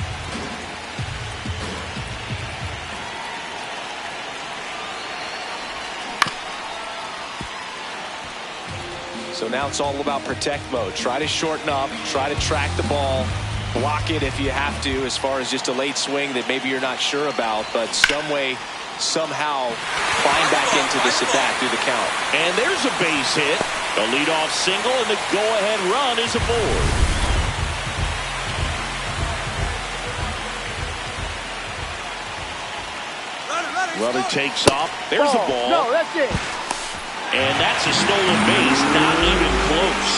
So now it's all about protect mode. Try to shorten up, try to track the ball, block it if you have to, as far as just a late swing that maybe you're not sure about, but some way, somehow climb back into this at bat through the count. And there's a base hit. A leadoff single, and the go-ahead run is aboard. Runner takes off. There's a ball. No, that's it. And that's a stolen base, not even close.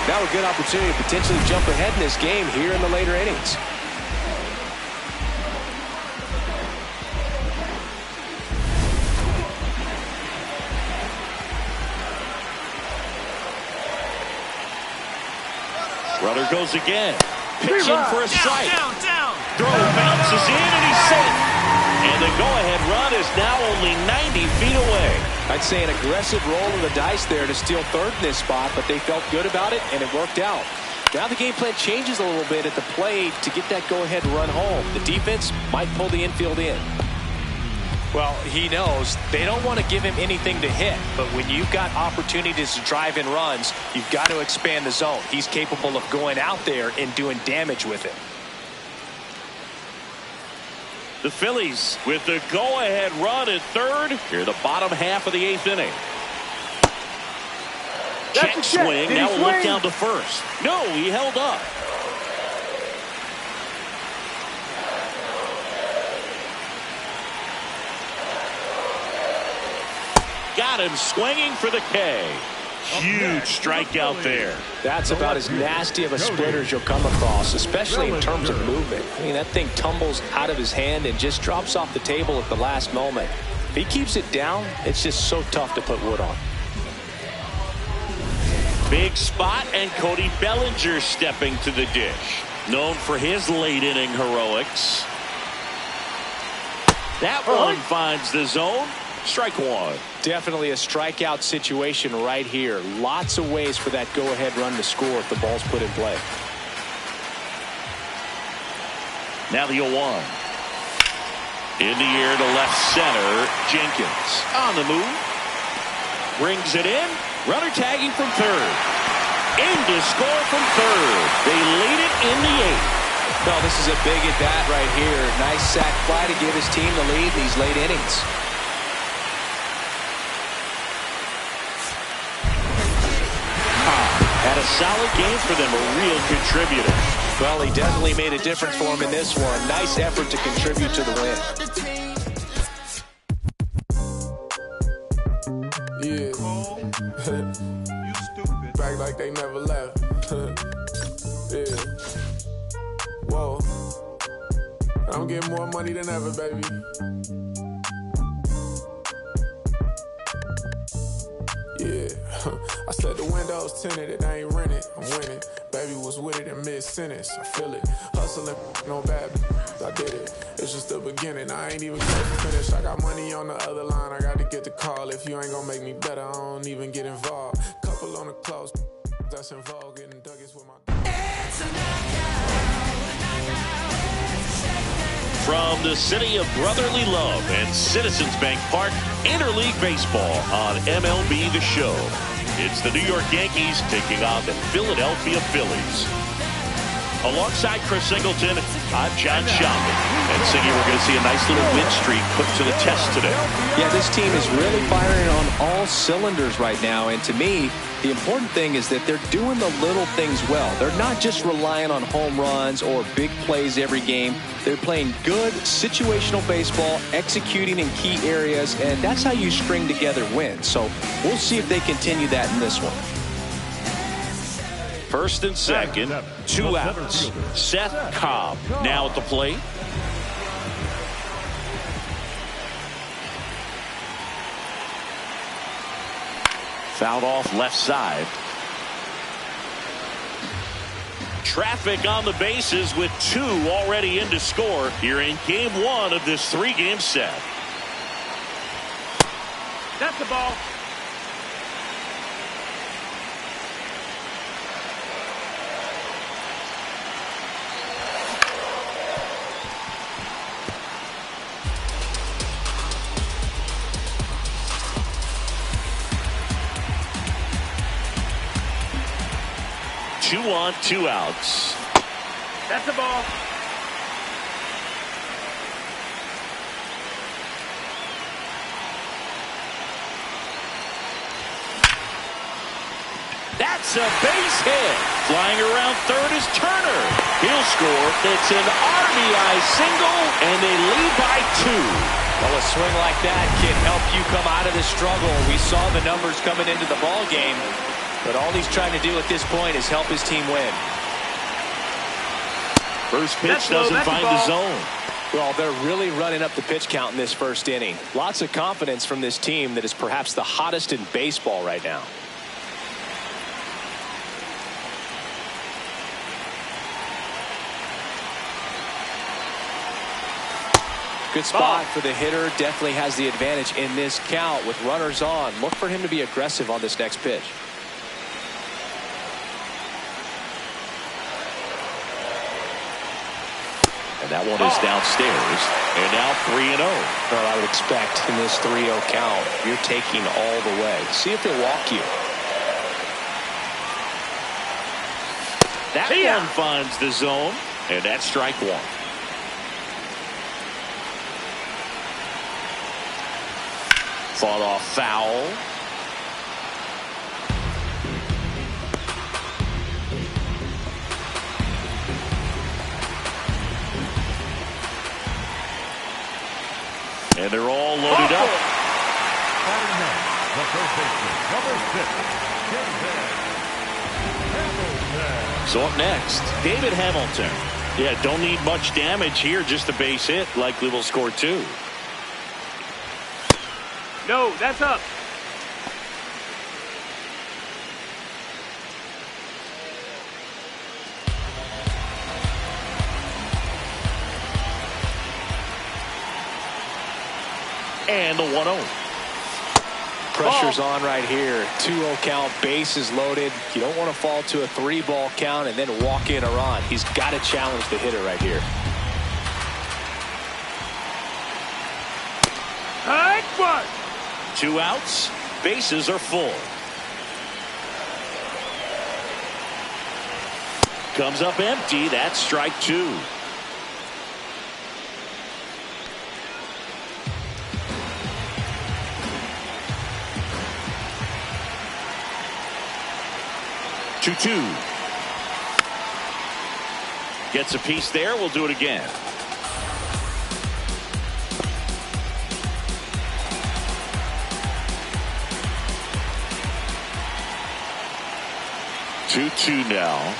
Now a good opportunity to potentially jump ahead in this game here in the later innings. Runner goes again. Pitching for a strike. Down. Throw bounces in, and he's safe. And the go-ahead run is now only 90 feet away. I'd say an aggressive roll of the dice there to steal third in this spot, but they felt good about it, and it worked out. Now the game plan changes a little bit at the plate to get that go-ahead run home. The defense might pull the infield in. Well, he knows they don't want to give him anything to hit, but when you've got opportunities to drive in runs, you've got to expand the zone. He's capable of going out there and doing damage with it. The Phillies with the go-ahead run at third. Here, the bottom half of the eighth inning. Check swing. Now a look down to first. No, he held up. Got him swinging for the K. Huge strikeout there. That's about as nasty of a splitter as you'll come across, especially in terms of movement. I mean, that thing tumbles out of his hand and just drops off the table at the last moment. If he keeps it down, it's just so tough to put wood on. Big spot, and Cody Bellinger stepping to the dish. Known for his late inning heroics. That one finds the zone. Strike one. Definitely a strikeout situation right here. Lots of ways for that go-ahead run to score if the ball's put in play. Now the 0-1. In the air to left center. Jenkins on the move. Brings it in. Runner tagging from third. In to score from third. They lead it in the eighth. Well, this is a big at-bat right here. Nice sac fly to give his team the lead in these late innings. a solid game for them, a real contributor. Well, he definitely made a difference for him in this one. Nice effort to contribute to the win. Yeah. You stupid. Back like they never left. Yeah. Whoa. I'm getting more money than ever, baby. Yeah. I said the windows tinted, it ain't rented. I'm winning. Baby was with it in mid-sentence. I feel it. Hustling, no bad. I did it. It's just the beginning. I ain't even close to finish. I got money on the other line. I got to get the call. If you ain't gonna make me better, I don't even get involved. Couple on the close. That's involved. Getting Douglas with my. From the city of brotherly love and Citizens Bank Park, Interleague Baseball on MLB The Show. It's the New York Yankees taking on the Philadelphia Phillies. Alongside Chris Singleton, I'm John Schaumburg. And Siggy, we're going to see a nice little win streak put to the test today. Yeah, this team is really firing on all cylinders right now. And to me, the important thing is that they're doing the little things well. They're not just relying on home runs or big plays every game. They're playing good situational baseball, executing in key areas, and that's how you string together wins. So we'll see if they continue that in this one. First and second, 2 outs. Szen Cobb now at the plate. Fouled off left side. Traffic on the bases with 2 already in to score here in game 1 of this 3-game set. That's the ball. Two on, 2 outs. That's the ball. That's a base hit. Flying around third is Turner. He'll score. It's an RBI single, and they lead by 2. Well, a swing like that can help you come out of the struggle. We saw the numbers coming into the ball game, but all he's trying to do at this point is help his team win. First pitch doesn't find the zone. Well, they're really running up the pitch count in this first inning. Lots of confidence from this team that is perhaps the hottest in baseball right now. Good spot for the hitter. Definitely has the advantage in this count with runners on. Look for him to be aggressive on this next pitch. And that one is downstairs. And now 3-0. Well, I would expect in this 3-0 count, you're taking all the way. See if they walk you. That one finds the zone. And that's strike 1. Fought off foul. And they're all loaded up. The first baseman, number 6, Hamilton. So up next, David Hamilton. Yeah, don't need much damage here, just a base hit. Likely will score 2. No, that's up. And the 1-0. Pressure's on right here. 2-0 count, bases loaded. You don't want to fall to a 3-ball count and then walk in a run. He's got to challenge the hitter right here. Hard work. 2 outs. Bases are full. Comes up empty. That's strike 2. 2-2. Gets a piece there. We'll do it again. Two now.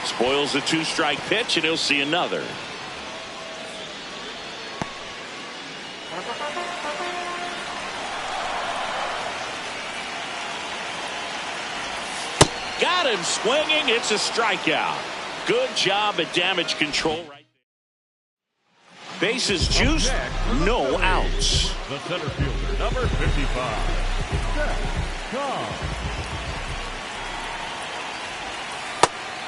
Spoils the 2-strike pitch, and he'll see another. Got him swinging. It's a strikeout. Good job at damage control right there. Bases juiced, no outs. The center fielder, number 55, Szen Cobb.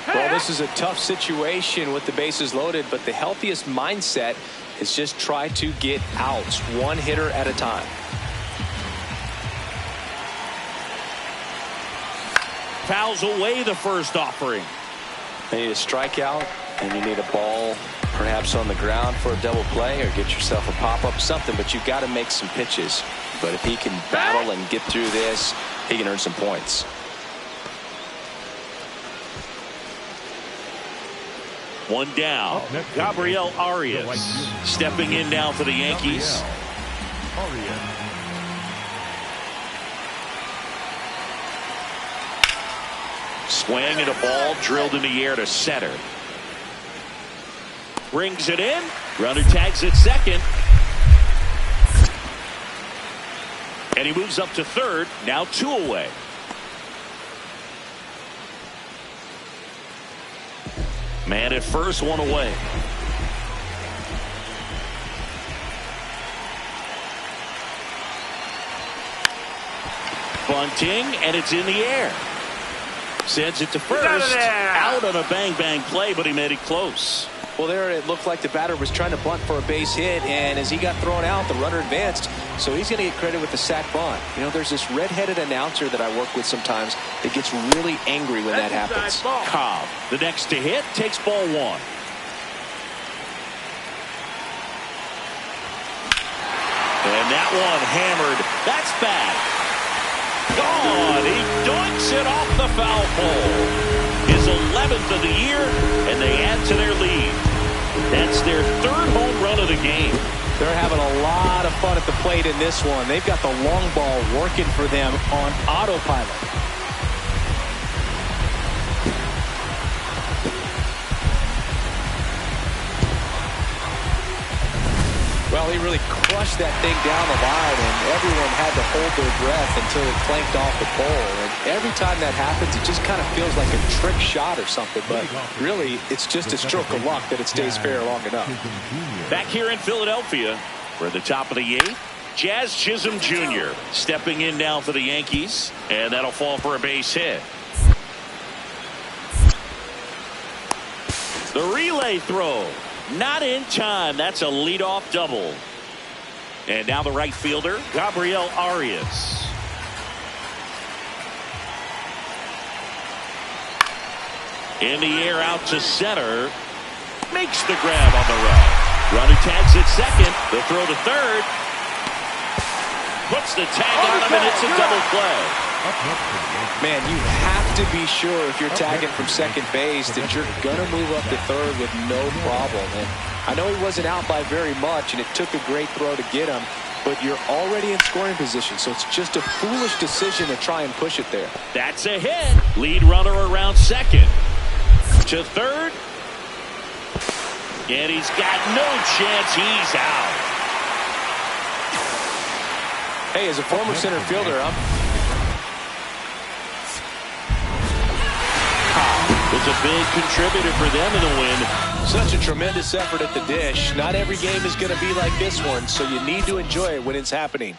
Well, this is a tough situation with the bases loaded, but the healthiest mindset is just try to get outs, one hitter at a time. Fouls away the first offering. You need a strikeout, and you need a ball perhaps on the ground for a double play, or get yourself a pop-up, something, but you've got to make some pitches. But if he can battle and get through this, he can earn some points. One down. Gabriel Arias stepping in now for the Yankees. Swing and a ball drilled in the air to center. Brings it in. Runner tags at second. And he moves up to third. Now 2 away. Man at first, 1 away. Bunting, and it's in the air. Sends it to first. Out on a bang-bang play, but he made it close. Well, there it looked like the batter was trying to bunt for a base hit, and as he got thrown out, the runner advanced, so he's going to get credit with the sac bunt. You know, there's this red-headed announcer that I work with sometimes that gets really angry when that happens. Cobb, the next to hit, takes ball 1. And that one hammered. That's bad. Gone. He doinks it off the foul pole. His 11th of the year, and they add to their lead. That's their 3rd home run of the game. They're having a lot of fun at the plate in this one. They've got the long ball working for them on autopilot. Well, he really crushed that thing down the line, and everyone had to hold their breath until it clanked off the pole. And every time that happens, it just kind of feels like a trick shot or something. But really, it's just a stroke of luck that it stays fair long enough. Back here in Philadelphia, we're at the top of the 8th. Jazz Chisholm Jr. stepping in now for the Yankees, and that'll fall for a base hit. The relay throw. Not in time. That's a leadoff double. And now the right fielder, Gabriel Arias. In the air out to center. Makes the grab on the run. Runner tags at second. The throw to third. Puts the tag on him, and it's a double play. Man, you have to be sure if you're tagging from second base that you're going to move up to third with no problem. And I know he wasn't out by very much, and it took a great throw to get him, but you're already in scoring position, so it's just a foolish decision to try and push it there. That's a hit. Lead runner around second. To third. And he's got no chance. He's out. Hey, as a former center fielder, was a big contributor for them in the win. Such a tremendous effort at the dish. Not every game is going to be like this one, so you need to enjoy it when it's happening.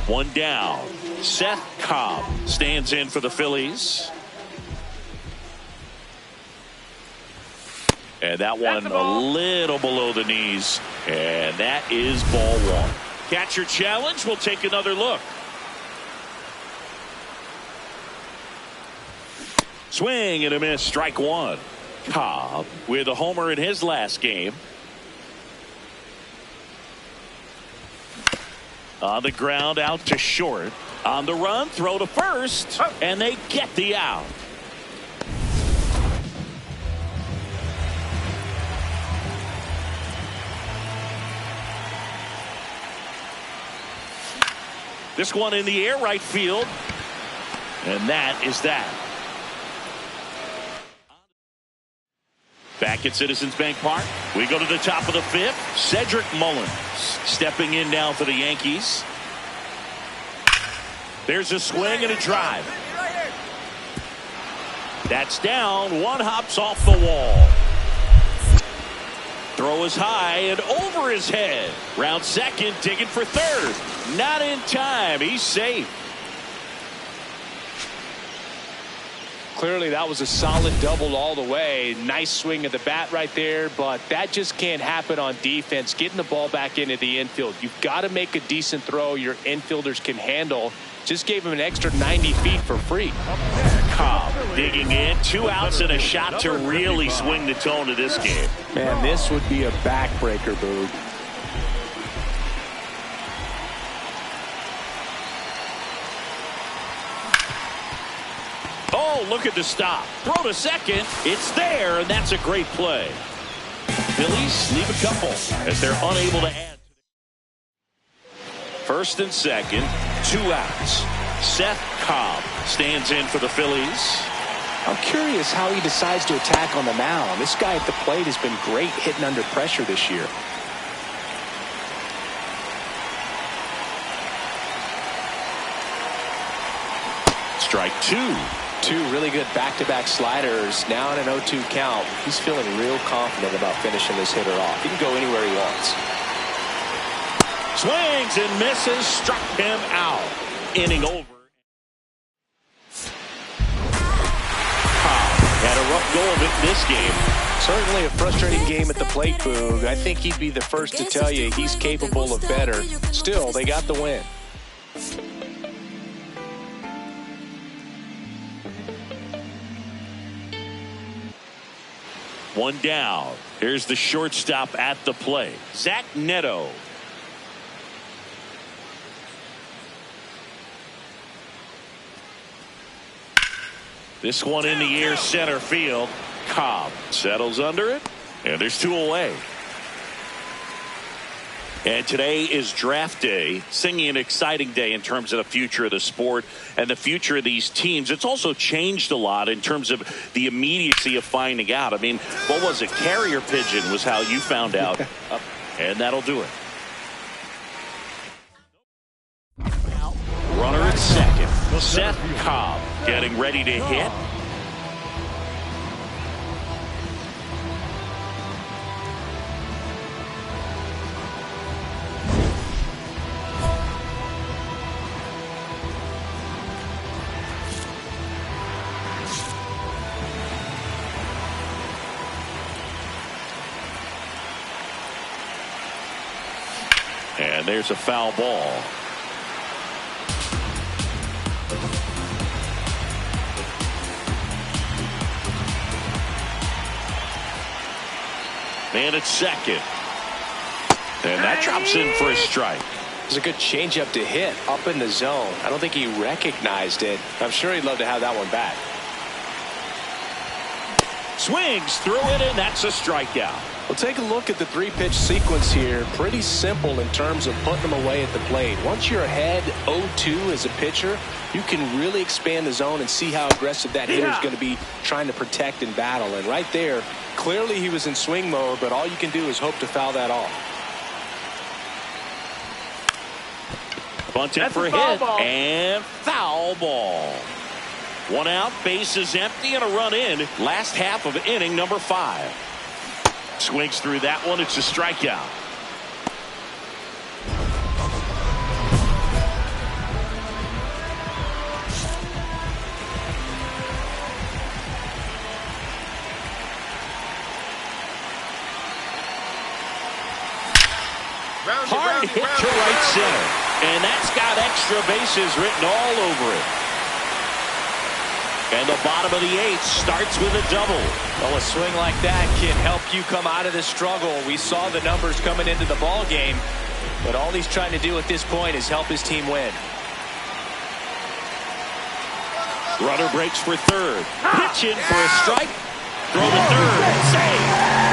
One down. Szen Cobb stands in for the Phillies. And that one a little below the knees. And that is ball 1. Catcher challenge. We'll take another look. Swing and a miss. Strike 1. Cobb with a homer in his last game. On the ground, out to short. On the run, throw to first, and they get the out. This one in the air, right field. And that is that. Back at Citizens Bank Park, we go to the top of the fifth. Cedric Mullins stepping in now for the Yankees. There's a swing and a drive. That's down. One hops off the wall. Throw is high and over his head. Round second, digging for third. Not in time. He's safe. Clearly that was a solid double all the way. Nice swing of the bat right there, but that just can't happen on defense. Getting the ball back into the infield. You've got to make a decent throw your infielders can handle. Just gave him an extra 90 feet for free. Cobb digging in. 2 outs and a shot to really swing the tone of this game. Man, this would be a backbreaker, Boog. Oh, look at the stop. Throw to second. It's there, and that's a great play. Phillies leave a couple as they're unable to add. First and second, 2 outs. Szen Cobb stands in for the Phillies. I'm curious how he decides to attack on the mound. This guy at the plate has been great hitting under pressure this year. Strike 2. 2 really good back-to-back sliders. Now in an 0-2 count. He's feeling real confident about finishing this hitter off. He can go anywhere he wants. Swings and misses. Struck him out. Inning over. Cobb had a rough go of it in this game. Certainly a frustrating game at the plate, Boog. I think he'd be the first to tell you he's capable of better. Still, they got the win. One down. Here's the shortstop at the plate, Zach Neto. This one in the air, center field. Cobb settles under it, and there's 2 away. And today is draft day, singing an exciting day in terms of the future of the sport and the future of these teams. It's also changed a lot in terms of the immediacy of finding out. I mean, what was it? Carrier pigeon was how you found out. And that'll do it. Runner at second. Szen Cobb getting ready to hit. And there's a foul ball. Man at second. And that drops in for a strike. It was a good changeup to hit up in the zone. I don't think he recognized it. I'm sure he'd love to have that one back. Swings through it, and that's a strikeout. Well, take a look at the 3-pitch sequence here. Pretty simple in terms of putting them away at the plate. Once you're ahead 0-2 as a pitcher, you can really expand the zone and see how aggressive that hitter is going to be trying to protect and battle. And right there, clearly he was in swing mode, but all you can do is hope to foul that off. Bunted for a hit and foul ball. 1 out, base is empty, and a run in. Last half of inning number 5. Swings through that one. It's a strikeout. Hard hit to right center. And that's got extra bases written all over it. And the bottom of the 8th starts with a double. Well, a swing like that can help you come out of this struggle. We saw the numbers coming into the ball game, but all he's trying to do at this point is help his team win. Runner breaks for third. Pitch in for a strike. Throw to third. Save.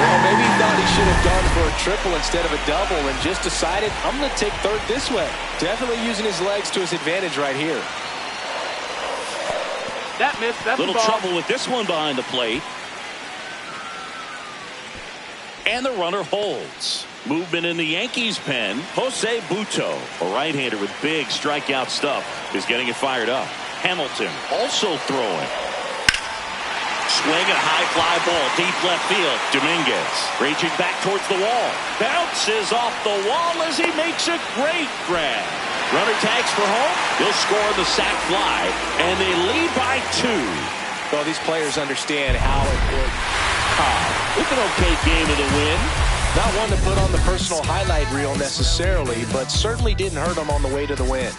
Well, maybe he thought he should have gone for a triple instead of a double and just decided, I'm going to take third this way. Definitely using his legs to his advantage right here. That missed. That's Little the ball. trouble with this one behind the plate. And the runner holds. Movement in the Yankees pen. Jose Butto, a right-hander with big strikeout stuff, is getting it fired up. Hamilton also throwing. Swing and a high fly ball deep left field. Dominguez reaching back towards the wall. Bounces off the wall as he makes a great grab. Runner tags for home. He'll score the sac fly, and they lead by 2. Well, these players understand how important. It's an okay game of the win. Not one to put on the personal highlight reel necessarily, but certainly didn't hurt him on the way to the win.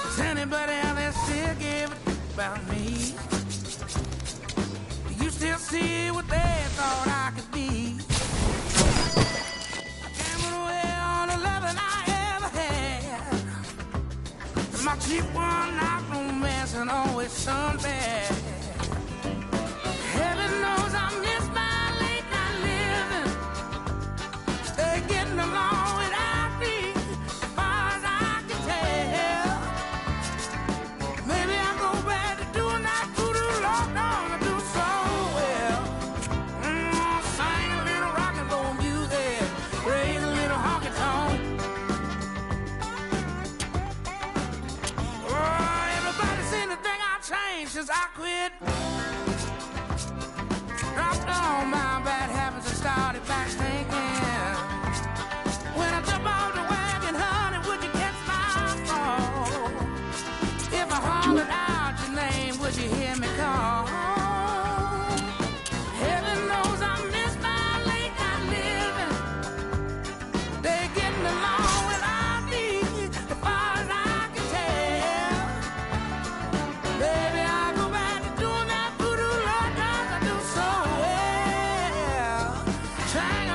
Does anybody out there still give a about me? Do you still see what they thought I could be? I gambled away on the loving I ever had. My cheap one not romance and always some bad. Heaven knows I miss my late night living. They're getting along without me, as far as I can tell. Maybe I'll go back to doing that voodoo lockdown. I do so well. Sing a little rock and roll music, raise a little honky tonk. Oh, everybody seen the thing I changed since I quit. Dropped all my bad habits and started back thinking. When I jump on the wagon, honey, would you catch my fall? If I hollered out your name, would you hear me call? Heaven knows I miss my late night living. They're getting along without me, as far as I can tell. Baby, I go back to doing that voodoo love 'cause I do so well. Trying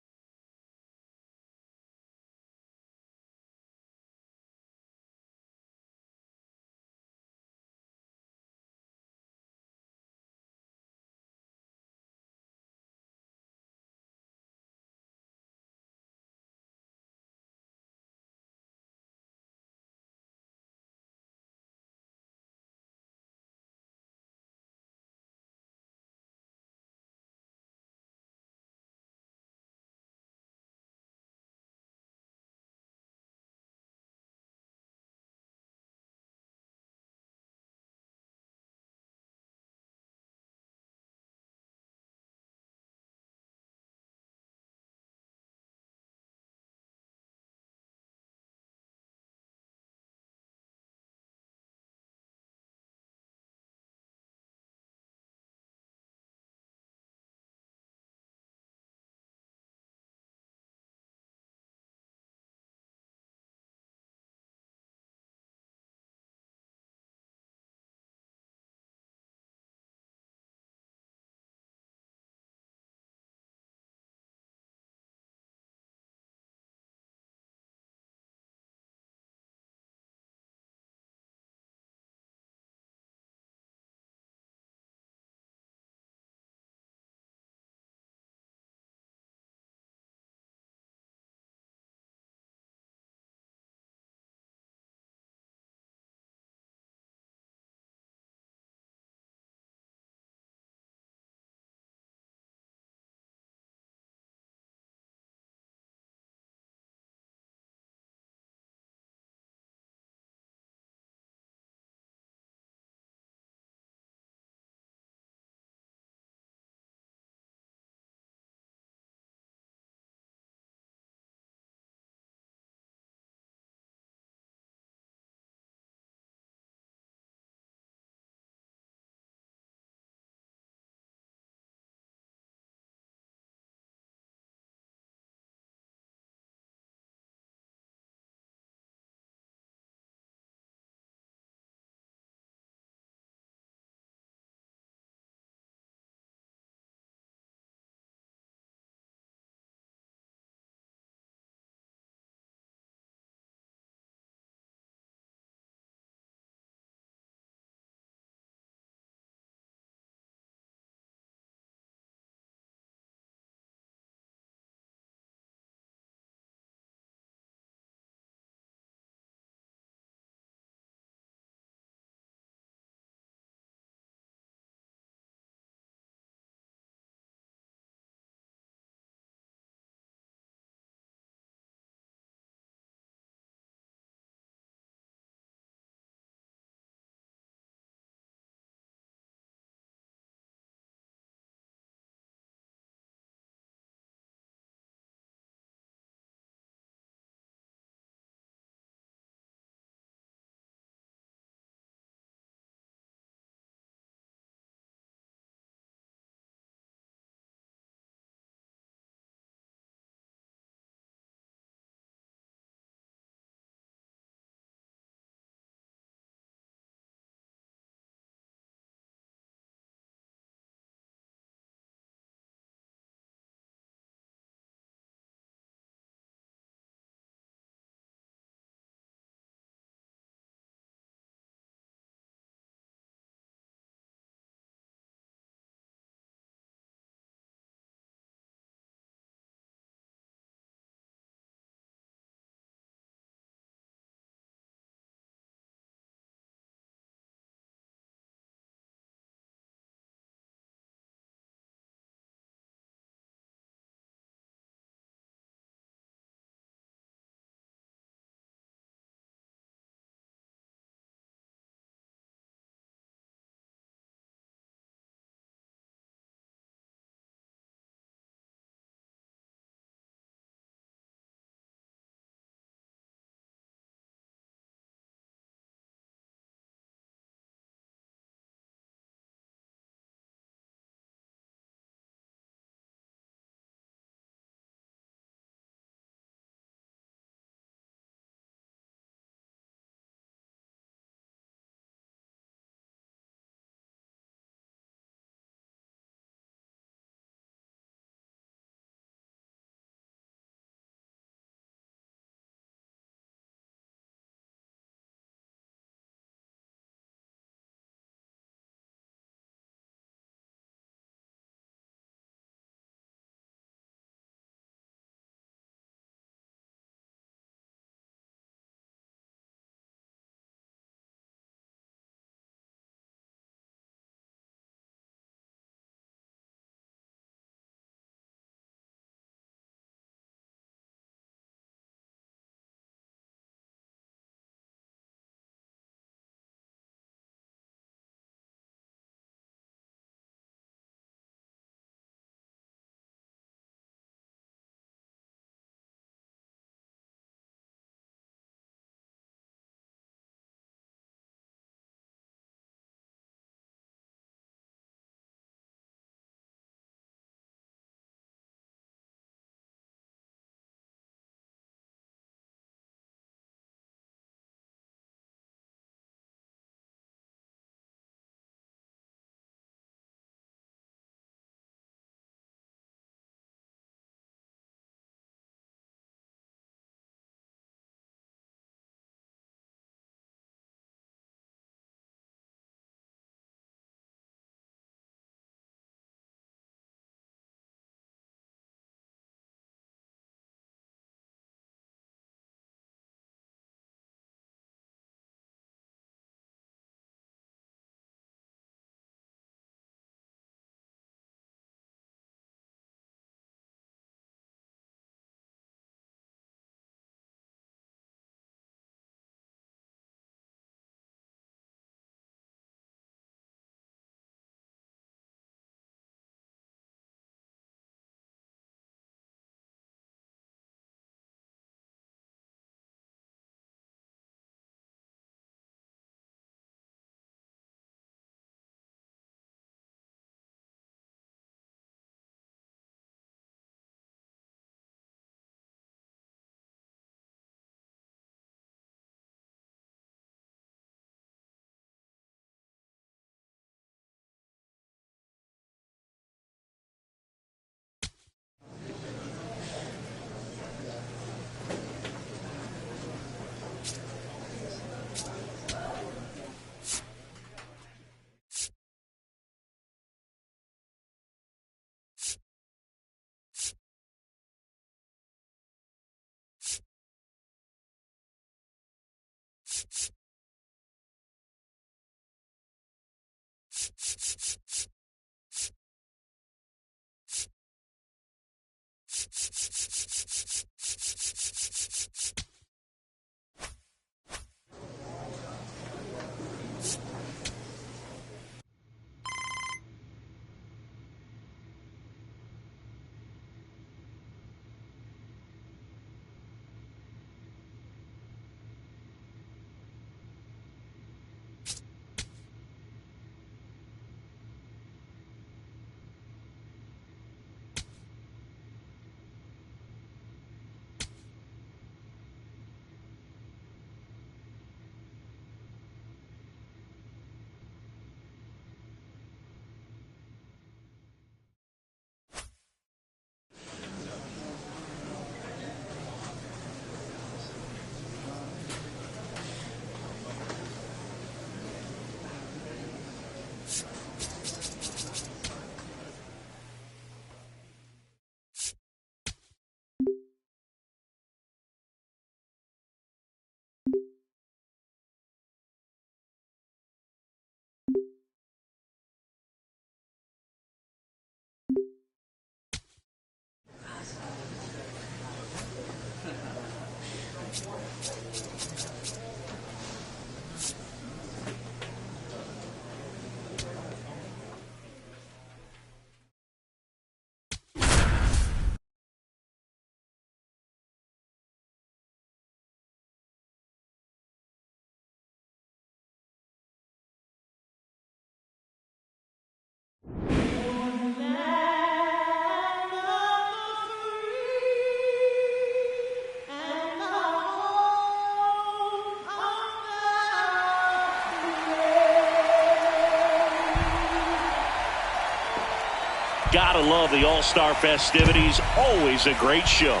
Gotta love the All-Star festivities. Always a great show.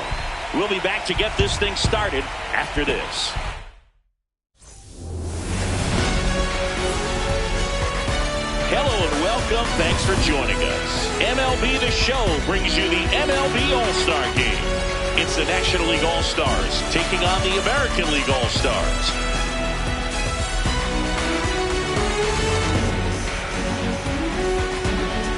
We'll be back to get this thing started after this. Hello and welcome. Thanks for joining us. MLB The Show brings you the MLB All-Star Game. It's the National League All-Stars taking on the American League All-Stars.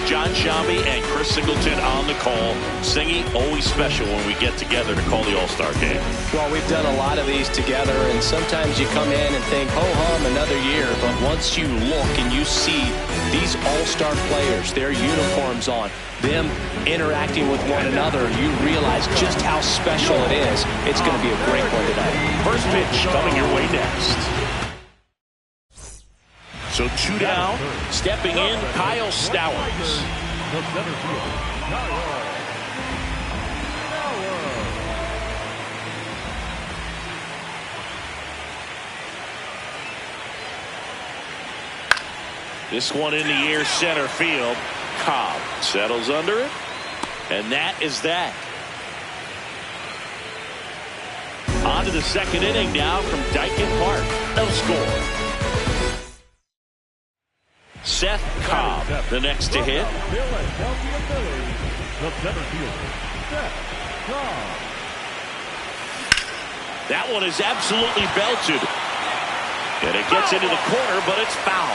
John Shambi and Chris Singleton on the call. Singy, always special when we get together to call the All-Star Game. Well, we've done a lot of these together, and sometimes you come in and think, ho-hum, another year. But once you look and you see these All-Star players, their uniforms on, them interacting with one another, you realize just how special it is. It's going to be a great one tonight. First pitch coming your way next. So 2 down, stepping in, Kyle Stowers. The center fielder, Kyle. This one in the air, center field. Cobb settles under it, and that is that. On to the second inning now from Dyken Park. No score. Szen Cobb, the next to hit. Philadelphia Phillies, the center fielder, Szen Cobb. That one is absolutely belted. And it gets into the corner, but it's foul.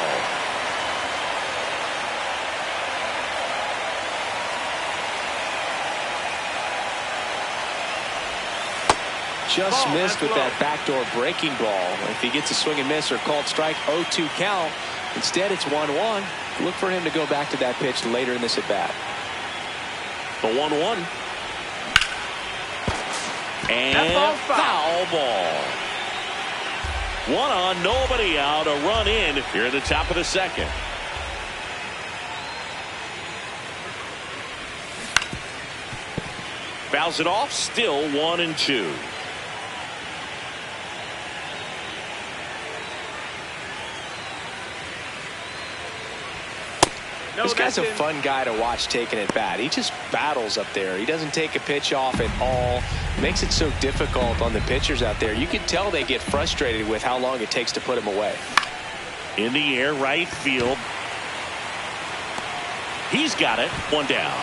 Just missed with that backdoor breaking ball. If he gets a swing and miss or called strike, 0-2 count. Instead, it's 1-1. Look for him to go back to that pitch later in this at-bat. The 1-1. And foul ball. One on, nobody out. A run in here at the top of the second. Fouls it off. Still 1-2. This guy's a fun guy to watch taking at bat. He just battles up there. He doesn't take a pitch off at all. Makes it so difficult on the pitchers out there. You can tell they get frustrated with how long it takes to put him away. In the air, right field. He's got it. One down.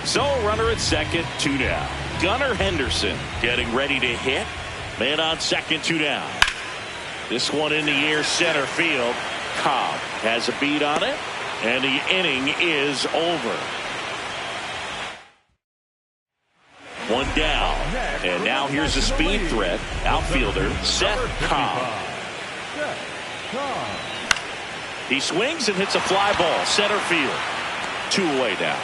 So runner at second, 2 down. Gunnar Henderson getting ready to hit. Man on second, 2 down. This one in the air, center field. Cobb has a beat on it, and the inning is over. One down, and now here's a speed threat. Outfielder Szen Cobb. He swings and hits a fly ball, center field. 2 away now.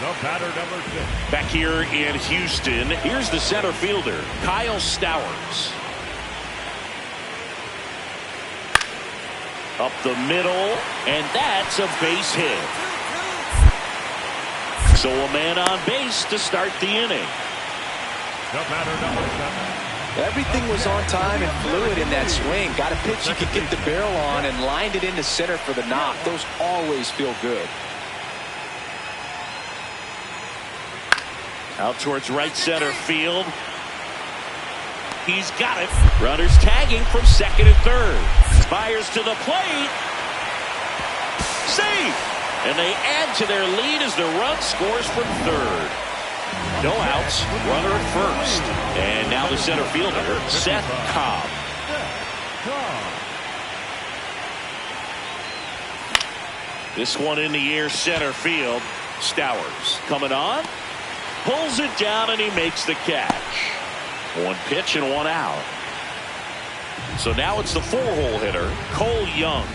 The batter, number 6. Back here in Houston, here's the center fielder, Kyle Stowers. Up the middle, and that's a base hit. So a man on base to start the inning. The batter, number 7. Everything was on time and fluid in that swing. Got a pitch you could get the barrel on and lined it into center for the knock. Those always feel good. Out towards right center field. He's got it. Runners tagging from second and third. Fires to the plate. Safe. And they add to their lead as the run scores from third. No outs. Runner at first. And now the center fielder, Szen Cobb. This one in the air, center field. Stowers coming on. Pulls it down and he makes the catch. 1 pitch and 1 out. So now it's the 4-hole hitter, Cole Young.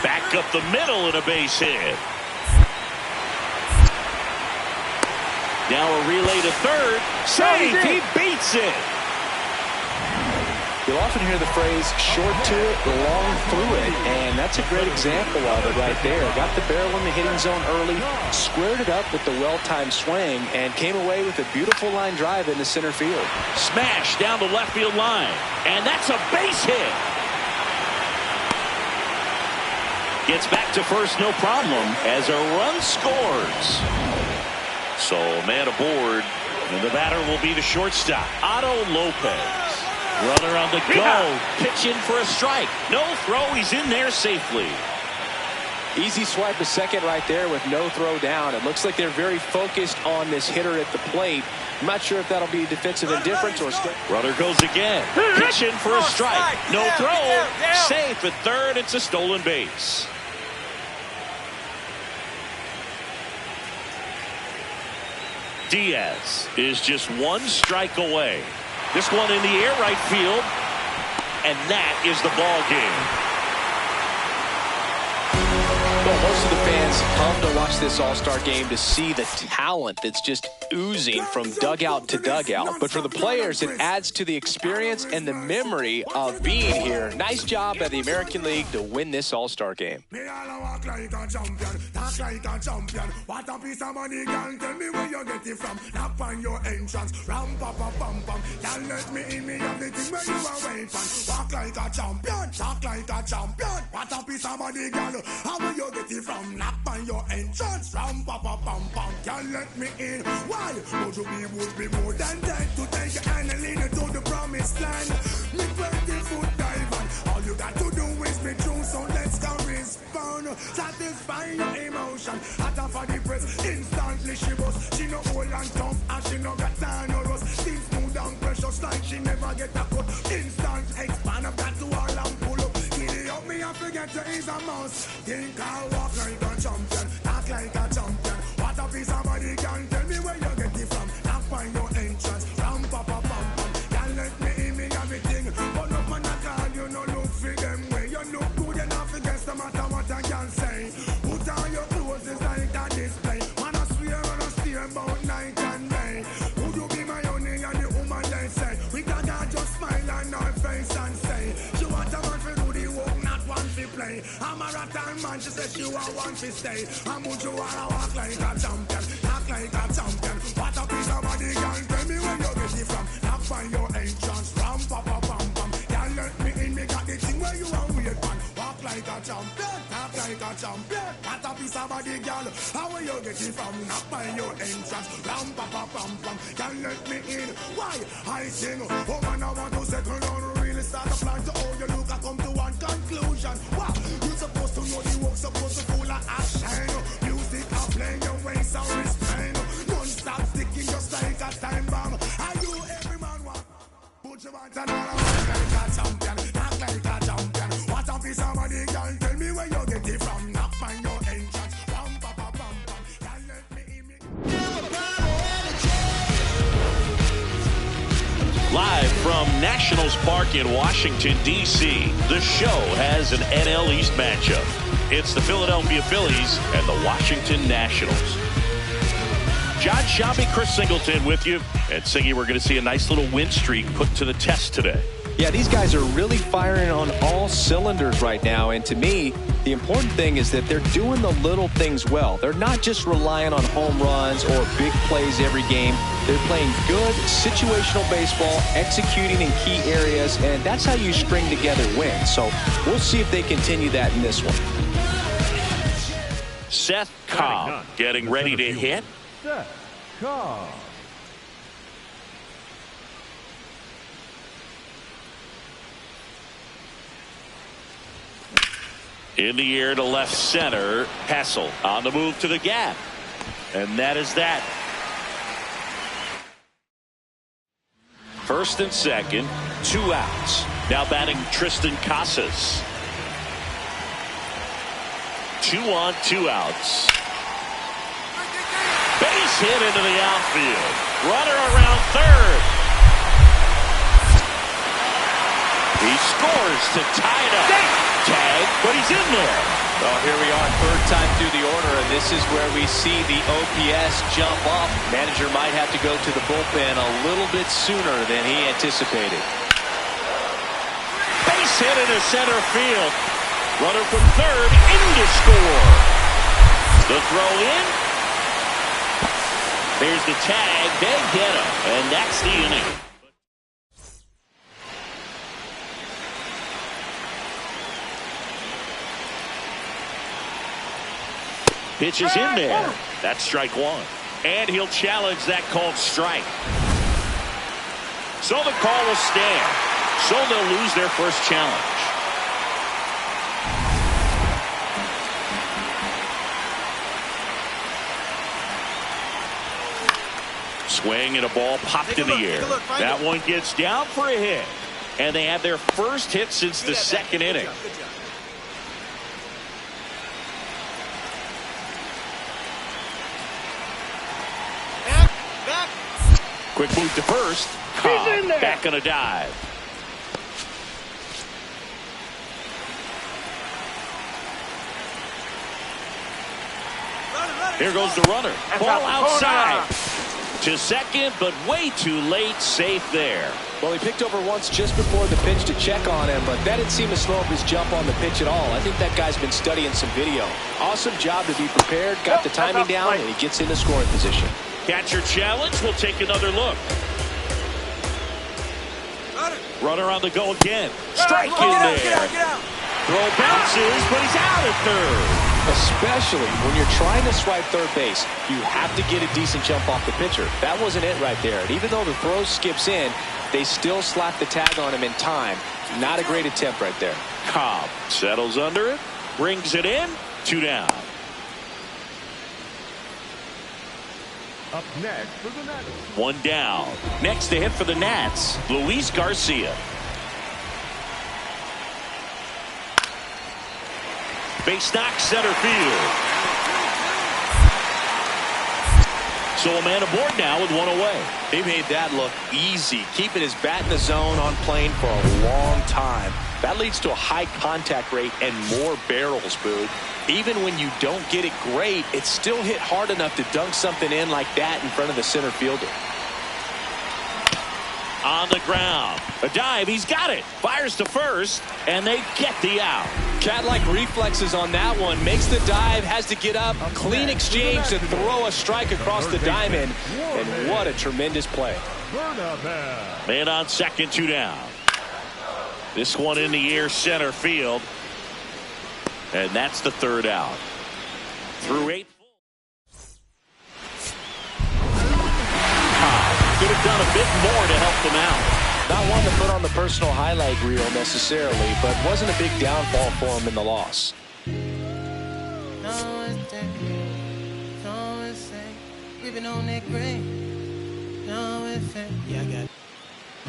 Back up the middle and a base hit. Now a relay to third. Safe. He beats it. You'll often hear the phrase short to it, long through it, and that's a great example of it right there. Got the barrel in the hitting zone early, squared it up with the well-timed swing, and came away with a beautiful line drive into center field. Smash down the left field line, and that's a base hit. Gets back to first, no problem, as a run scores. So man aboard, and the batter will be the shortstop, Otto Lopez. Runner on the go, pitch in for a strike. No throw, he's in there safely. Easy swipe a second right there with no throw down. It looks like they're very focused on this hitter at the plate. I'm not sure if that'll be defensive indifference or... Runner goes again. Pitch in for a strike. No throw. Safe at third. It's a stolen base. Diaz is just 1 strike away. This one in the air, right field, and that is the ball game. Well, most of the fans come to watch this All-Star game to see the talent that's just oozing from dugout to dugout. But for the players, it adds to the experience and the memory of being here. Nice job by the American League to win this All-Star game. Walk like a champion, talk like a champion. What a piece of money, girl, tell me where you get it from. Knock on your entrance, ram pa pa pam pam. Can't let me in, me have the thing where you are waiting. Walk like a champion, talk like a champion. What a piece of money, girl, how will you get it from? Knock on your entrance, ram pa pa pam pam. Can't let me in, why? Would be more than that to take your hand and lead you to the promised land. Me 20-foot dive on, all you got to do is be true, so let's go respond. Satisfy your emotion. Hotter for the press, instantly she bust. She no old and tough, and she no got time or rust. Things smooth and precious like she never get a cut. Instant expand up that to all and pull up. Giddy up me and forget you is a mouse. Think I walk like a champion, talk like a champion. What a piece of body can tell me where you get it from. Knock on your entrance, ram pa pa pam pam. Can't let me in, me everything. But up on a call, you no look for them way. You look good enough against no matter what I can say. Put on your clothes, it's like a display. Man, I swear and I steer about night and day. Would you be my honey and the woman they say? We can just smile on our face and say, she want a man for do the work, not one for play. I'm a rattan man, she said she want one for stay. I'm would you wanna walk like a champion, talk like a champion. What a piece of body, girl, tell me where you get it from. Knock on your entrance, ram pa pa pam pam. Can't let me in, me got the thing where you are weird man. Walk like a champion, talk like a champion. What a piece of body, girl, how will you get it from? Knock on your entrance, ram pa pa pam pam. Can't let me in, why? I sing, oh man, I want to settle down, really start a plan to how you look, I come to one conclusion. Wow, you supposed to know the work, supposed to full of action. Music, I play your ways, so restrain. Live from Nationals Park in Washington, D.C., the show has an NL East matchup. It's the Philadelphia Phillies and the Washington Nationals. John Shabby, Chris Singleton with you. And Singy, we're going to see a nice little win streak put to the test today. Yeah, these guys are really firing on all cylinders right now. And to me, the important thing is that they're doing the little things well. They're not just relying on home runs or big plays every game. They're playing good situational baseball, executing in key areas, and that's how you string together wins. So we'll see if they continue that in this one. Szen Cobb getting ready to hit. Szen Cobb. In the air to left center. Hassel on the move to the gap. And that is that. First and second, 2 outs. Now batting Tristan Casas. 2 on, 2 outs. Base hit into the outfield. Runner around third. He scores to tie it up. Tag, but he's in there. Well, here we are, third time through the order, and this is where we see the OPS jump up. Manager might have to go to the bullpen a little bit sooner than he anticipated. Base hit into center field. Runner from third in to score. The throw in. There's the tag. They get him, and that's the inning. Pitch is in there. That's strike 1. And he'll challenge that called strike. So the call will stand. So they'll lose their first challenge. Swing and a ball popped in the air. That one gets down for a hit. And they have their first hit since the second inning. Quick move to first. Cobb back on a dive. Here goes the runner. Ball outside to second, but way too late. Safe there. Well, he picked over once just before the pitch to check on him, but that didn't seem to slow up his jump on the pitch at all. I think that guy's been studying some video. Awesome job to be prepared, got the timing down, and he gets into scoring position. Catcher challenge. We'll take another look. Runner on the go again. Strike in there. Throw bounces, but he's out at third. Especially when you're trying to swipe third base, you have to get a decent jump off the pitcher. That wasn't it right there. And even though the throw skips in, they still slap the tag on him in time. Not a great attempt right there. Cobb settles under it, brings it in, 2 down. Up next for the Nats. 1 down. Next to hit for the Nats, Luis Garcia. Base knock center field. So a man aboard now with 1 away. They made that look easy, keeping his bat in the zone on plane for a long time. That leads to a high contact rate and more barrels, Boog. Even when you don't get it great, it's still hit hard enough to dunk something in like that in front of the center fielder. On the ground. A dive. He's got it. Fires to first, and they get the out. Cat-like reflexes on that one. Makes the dive, has to get up. Clean exchange to throw a strike across the diamond. And what a tremendous play. Man on second, 2 down. This one in the air center field. And that's the 3rd out. Through 8. Could have done a bit more to help them out. Not one to put on the personal highlight reel necessarily, but wasn't a big downfall for him in the loss.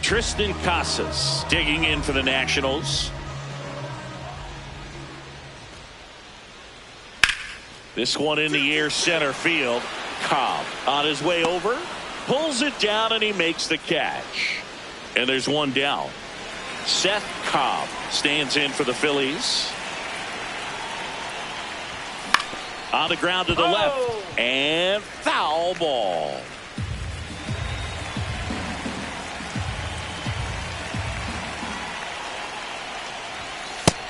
Tristan Casas digging in for the Nationals. This one in the air center field. Cobb on his way over. Pulls it down and he makes the catch. And there's one down. Szen Cobb stands in for the Phillies. On the ground to the left. And foul ball.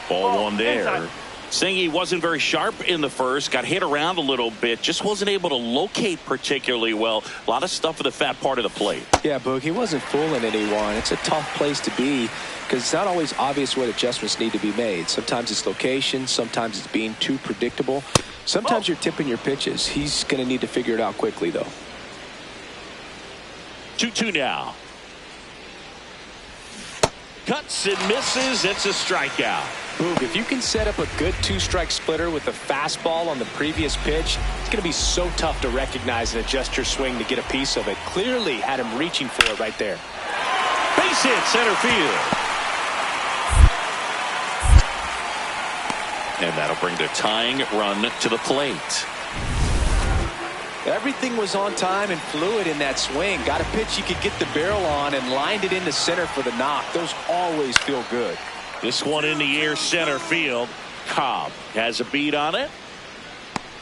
Ball one there. Szengy wasn't very sharp in the first. Got hit around a little bit. Just wasn't able to locate particularly well. A lot of stuff for the fat part of the plate. Yeah, Boog, he wasn't fooling anyone. It's a tough place to be because it's not always obvious what adjustments need to be made. Sometimes it's location. Sometimes it's being too predictable. Sometimes you're tipping your pitches. He's going to need to figure it out quickly, though. 2-2 now. Cuts and misses. It's a strikeout. Boog, if you can set up a good two-strike splitter with a fastball on the previous pitch, it's going to be so tough to recognize and adjust your swing to get a piece of it. Clearly had him reaching for it right there. Base hit center field. And that'll bring the tying run to the plate. Everything was on time and fluid in that swing. Got a pitch you could get the barrel on and lined it into center for the knock. Those always feel good. This one in the air center field. Cobb has a beat on it.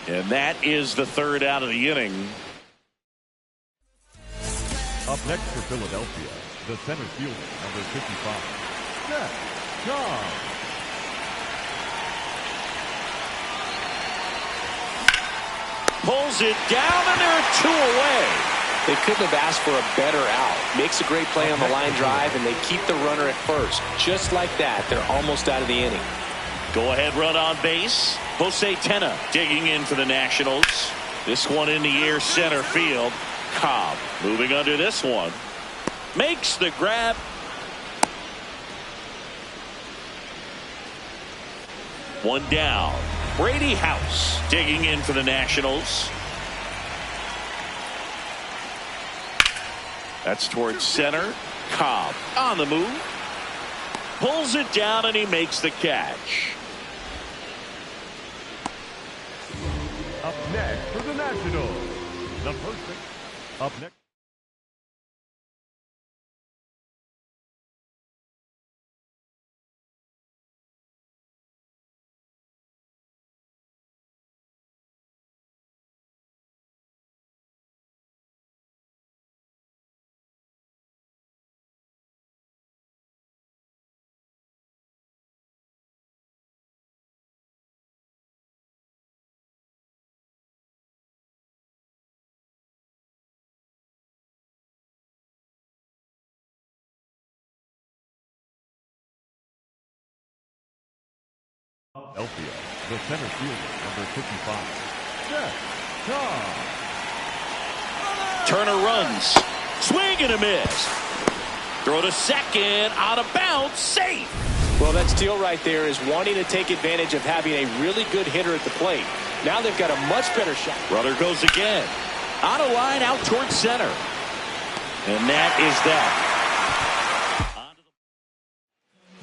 And that is the third out of the inning. Up next for Philadelphia, the center fielder, number 55, Szen Cobb. Pulls it down, and there are two away. They couldn't have asked for a better out. Makes a great play on the line drive, and they keep the runner at first. Just like that, they're almost out of the inning. Go ahead run on base. Jose Tena digging in for the Nationals. This one in the air center field. Cobb moving under this one. Makes the grab. One down. Brady House digging in for the Nationals. That's towards center. Cobb on the move. Pulls it down and he makes the catch. Up next for the Nationals, the first. Up next. Philadelphia, the center fielder, number 55, Szen Cobb. Turner runs. Swing and a miss. Throw to second. Out of bounds. Safe. Well, that steal right there is wanting to take advantage of having a really good hitter at the plate. Now they've got a much better shot. Runner goes again. On a line out towards center. And that is that.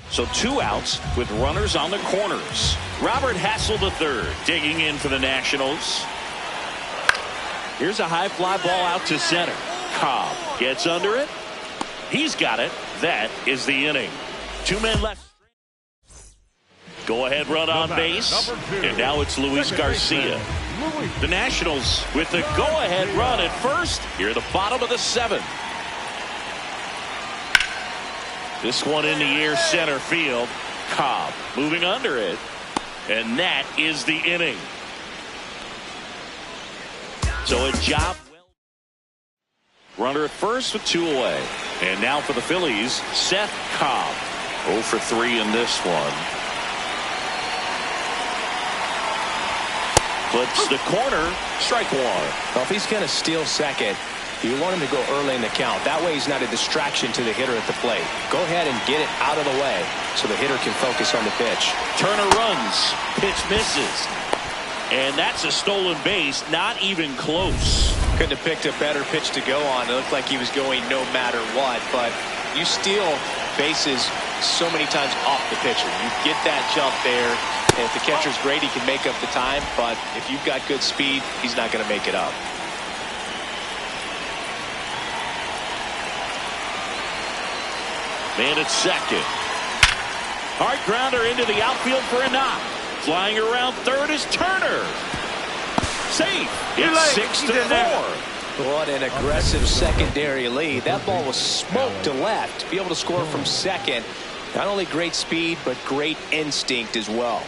So two outs with runners on the corners. Robert Hassel III digging in for the Nationals. Here's a high fly ball out to center. Cobb gets under it. He's got it. That is the inning. Two men left. Go ahead run on base. And now it's Luis Garcia. The Nationals with the go ahead run at first. Here at the bottom of the seventh. This one in the air center field. Cobb moving under it. And that is the inning. So a job well. Runner at first with two away. And now for the Phillies, Szen Cobb. 0 for 3 in this one. Flips the corner. Strike one. Well, if he's going to steal second, you want him to go early in the count. That way he's not a distraction to the hitter at the plate. Go ahead and get it out of the way so the hitter can focus on the pitch. Turner runs. Pitch misses. And that's a stolen base. Not even close. Couldn't have picked a better pitch to go on. It looked like he was going no matter what. But you steal bases so many times off the pitcher. You get that jump there. And if the catcher's great, he can make up the time. But if you've got good speed, he's not going to make it up. Man at second. Hard grounder into the outfield for a knock. Flying around third is Turner. Safe. It's 6-4. What an aggressive secondary lead. That ball was smoked to left. To be able to score from second, not only great speed, but great instinct as well.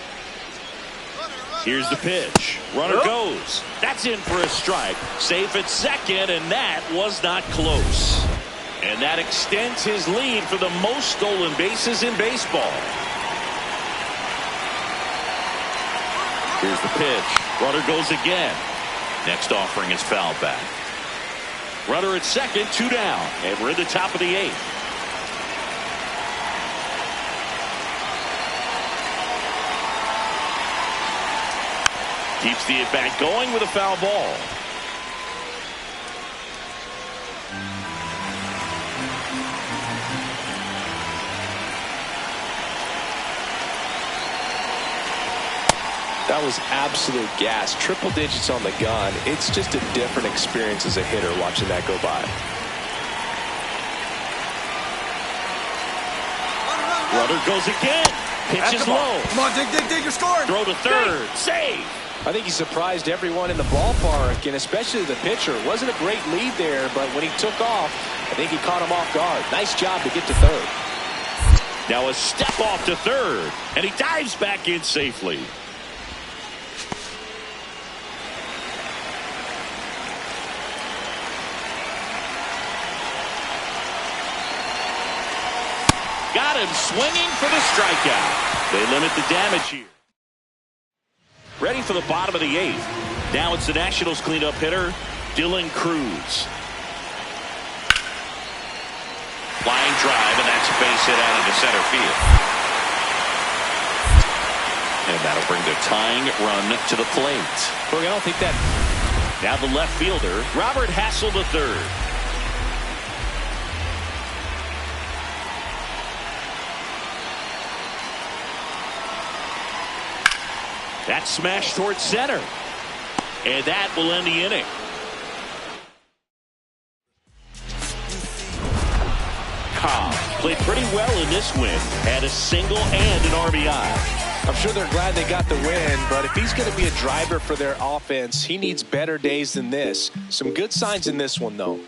Here's the pitch. Runner goes. That's in for a strike. Safe at second, and that was not close. And that extends his lead for the most stolen bases in baseball. Here's the pitch. Runner goes again. Next offering is fouled back. Runner at second, 2 down, and we're in the top of the 8th. Keeps the at-bat going with a foul ball. That was absolute gas. Triple digits on the gun. It's just a different experience as a hitter watching that go by. Runner goes again. Pitch is low. Come on, dig, you're scoring. Throw to third. Save. I think he surprised everyone in the ballpark, and especially the pitcher. It wasn't a great lead there, but when he took off, I think he caught him off guard. Nice job to get to third. Now a step off to third, and he dives back in safely. Got him swinging for the strikeout. They limit the damage here. Ready for the bottom of the 8th. Now it's the Nationals cleanup hitter, Dylan Cruz. Flying drive, and that's a base hit out into center field. And that'll bring the tying run to the plate. Look, I don't think that. Now the left fielder, Robert Hassel III. That smash towards center. And that will end the inning. Cobb played pretty well in this win. Had a single and an RBI. I'm sure they're glad they got the win, but if he's going to be a driver for their offense, he needs better days than this. Some good signs in this one, though.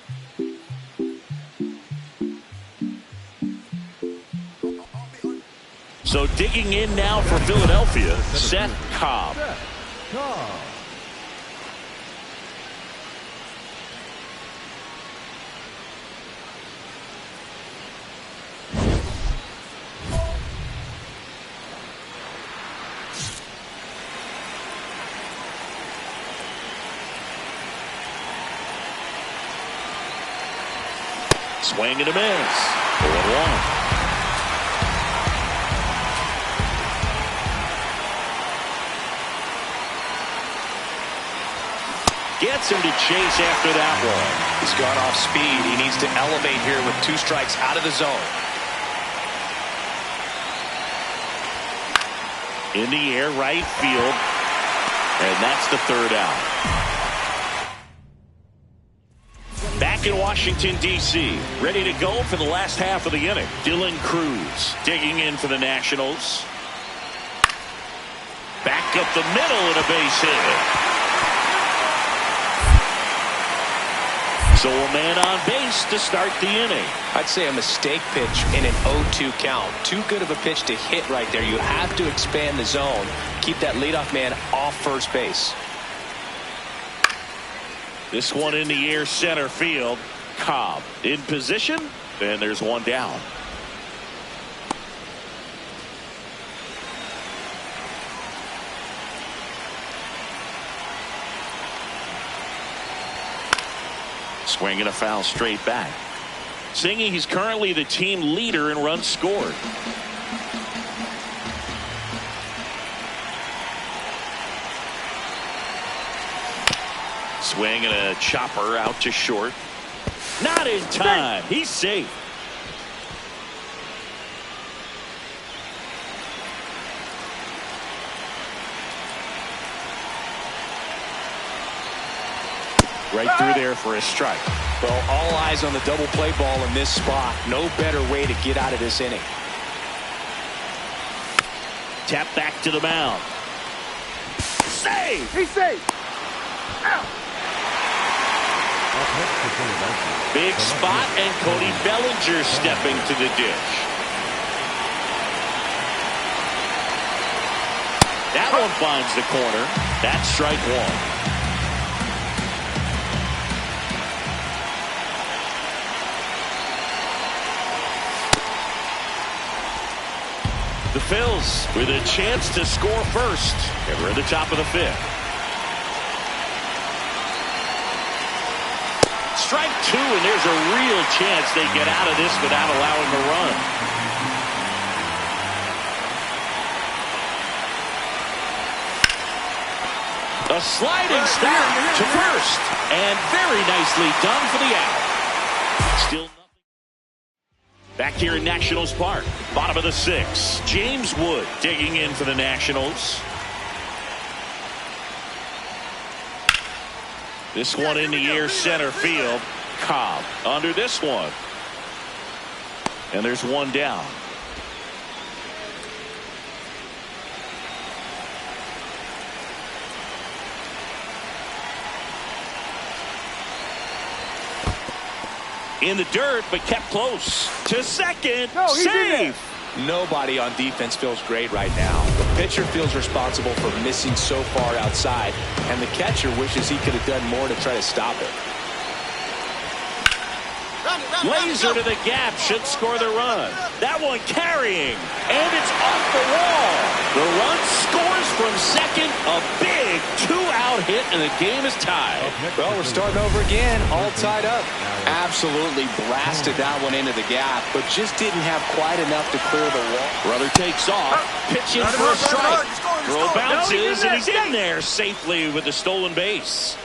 So digging in now for Philadelphia, Szen Cobb. Swing and a miss. 0-1. Gets him to chase after that one. He's gone off speed. He needs to elevate here with 2 strikes out of the zone. In the air, right field. And that's the 3rd out. Back in Washington, D.C., ready to go for the last half of the inning. Dylan Cruz digging in for the Nationals. Back up the middle and a base hit. So a man on base to start the inning. I'd say a mistake pitch in an 0-2 count. Too good of a pitch to hit right there. You have to expand the zone. Keep that leadoff man off first base. This one in the air, center field. Cobb in position, and there's one down. Swing and a foul straight back. Singing, he's currently the team leader in runs scored. Swing and a chopper out to short. Not in time. He's safe. Right through there for a strike. Well, all eyes on the double play ball in this spot. No better way to get out of this inning. Tap back to the mound. Save! He's safe. Out. Big spot, and Cody Bellinger stepping to the dish. That one finds the corner. That's strike one. The Phils with a chance to score first. And we're at the top of the fifth. Strike two, and there's a real chance they get out of this without allowing a run. A sliding stop to first. And very nicely done for the out. Still nothing. Back here in Nationals Park, bottom of the sixth. James Wood digging in for the Nationals. This one in the air, center field. Cobb under this one. And there's one down. In the dirt, but kept close to second. No, he's in there. Safe. Nobody on defense feels great right now. The pitcher feels responsible for missing so far outside, and the catcher wishes he could have done more to try to stop it. Laser to the gap, should score the run. That one carrying, and it's off the wall. The run scores from second. A big two-out hit, and the game is tied. Well, we're starting over again, all tied up. Absolutely blasted that one into the gap, but just didn't have quite enough to clear the wall. Brother takes off, pitching for a strike. Throw bounces, and he's in there safely with the stolen base.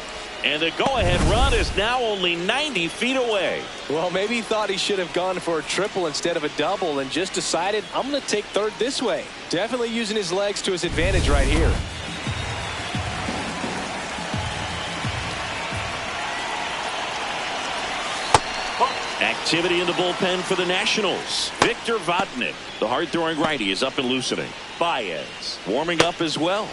And the go-ahead run is now only 90 feet away. Well, maybe he thought he should have gone for a triple instead of a double and just decided, I'm going to take third this way. Definitely using his legs to his advantage right here. Activity in the bullpen for the Nationals. Victor Vodnik, the hard-throwing righty, is up and loosening. Baez warming up as well.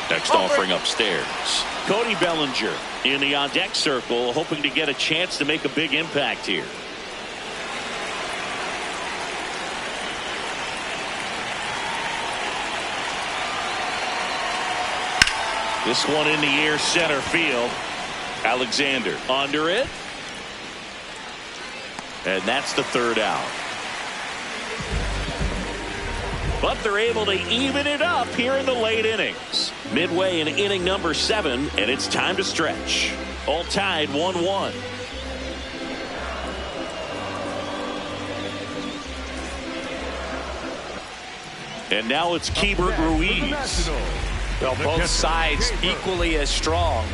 Next offering upstairs. Cody Bellinger in the on-deck circle, hoping to get a chance to make a big impact here. This one in the air, center field. Alexander under it. And that's the third out. But they're able to even it up here in the late innings. Midway in inning number 7, and it's time to stretch. All tied 1-1. And now it's Keibert Ruiz. Well, both sides equally as strong.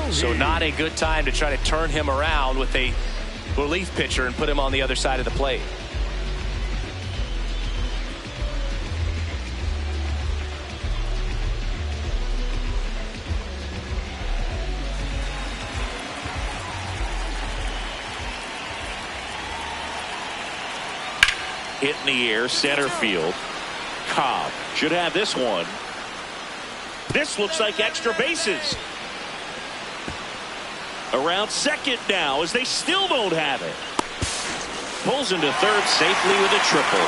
So not a good time to try to turn him around with a relief pitcher and put him on the other side of the plate. Hit in the air, center field. Cobb should have this one. This looks like extra bases. Around second now as they still don't have it. Pulls into third safely with a triple.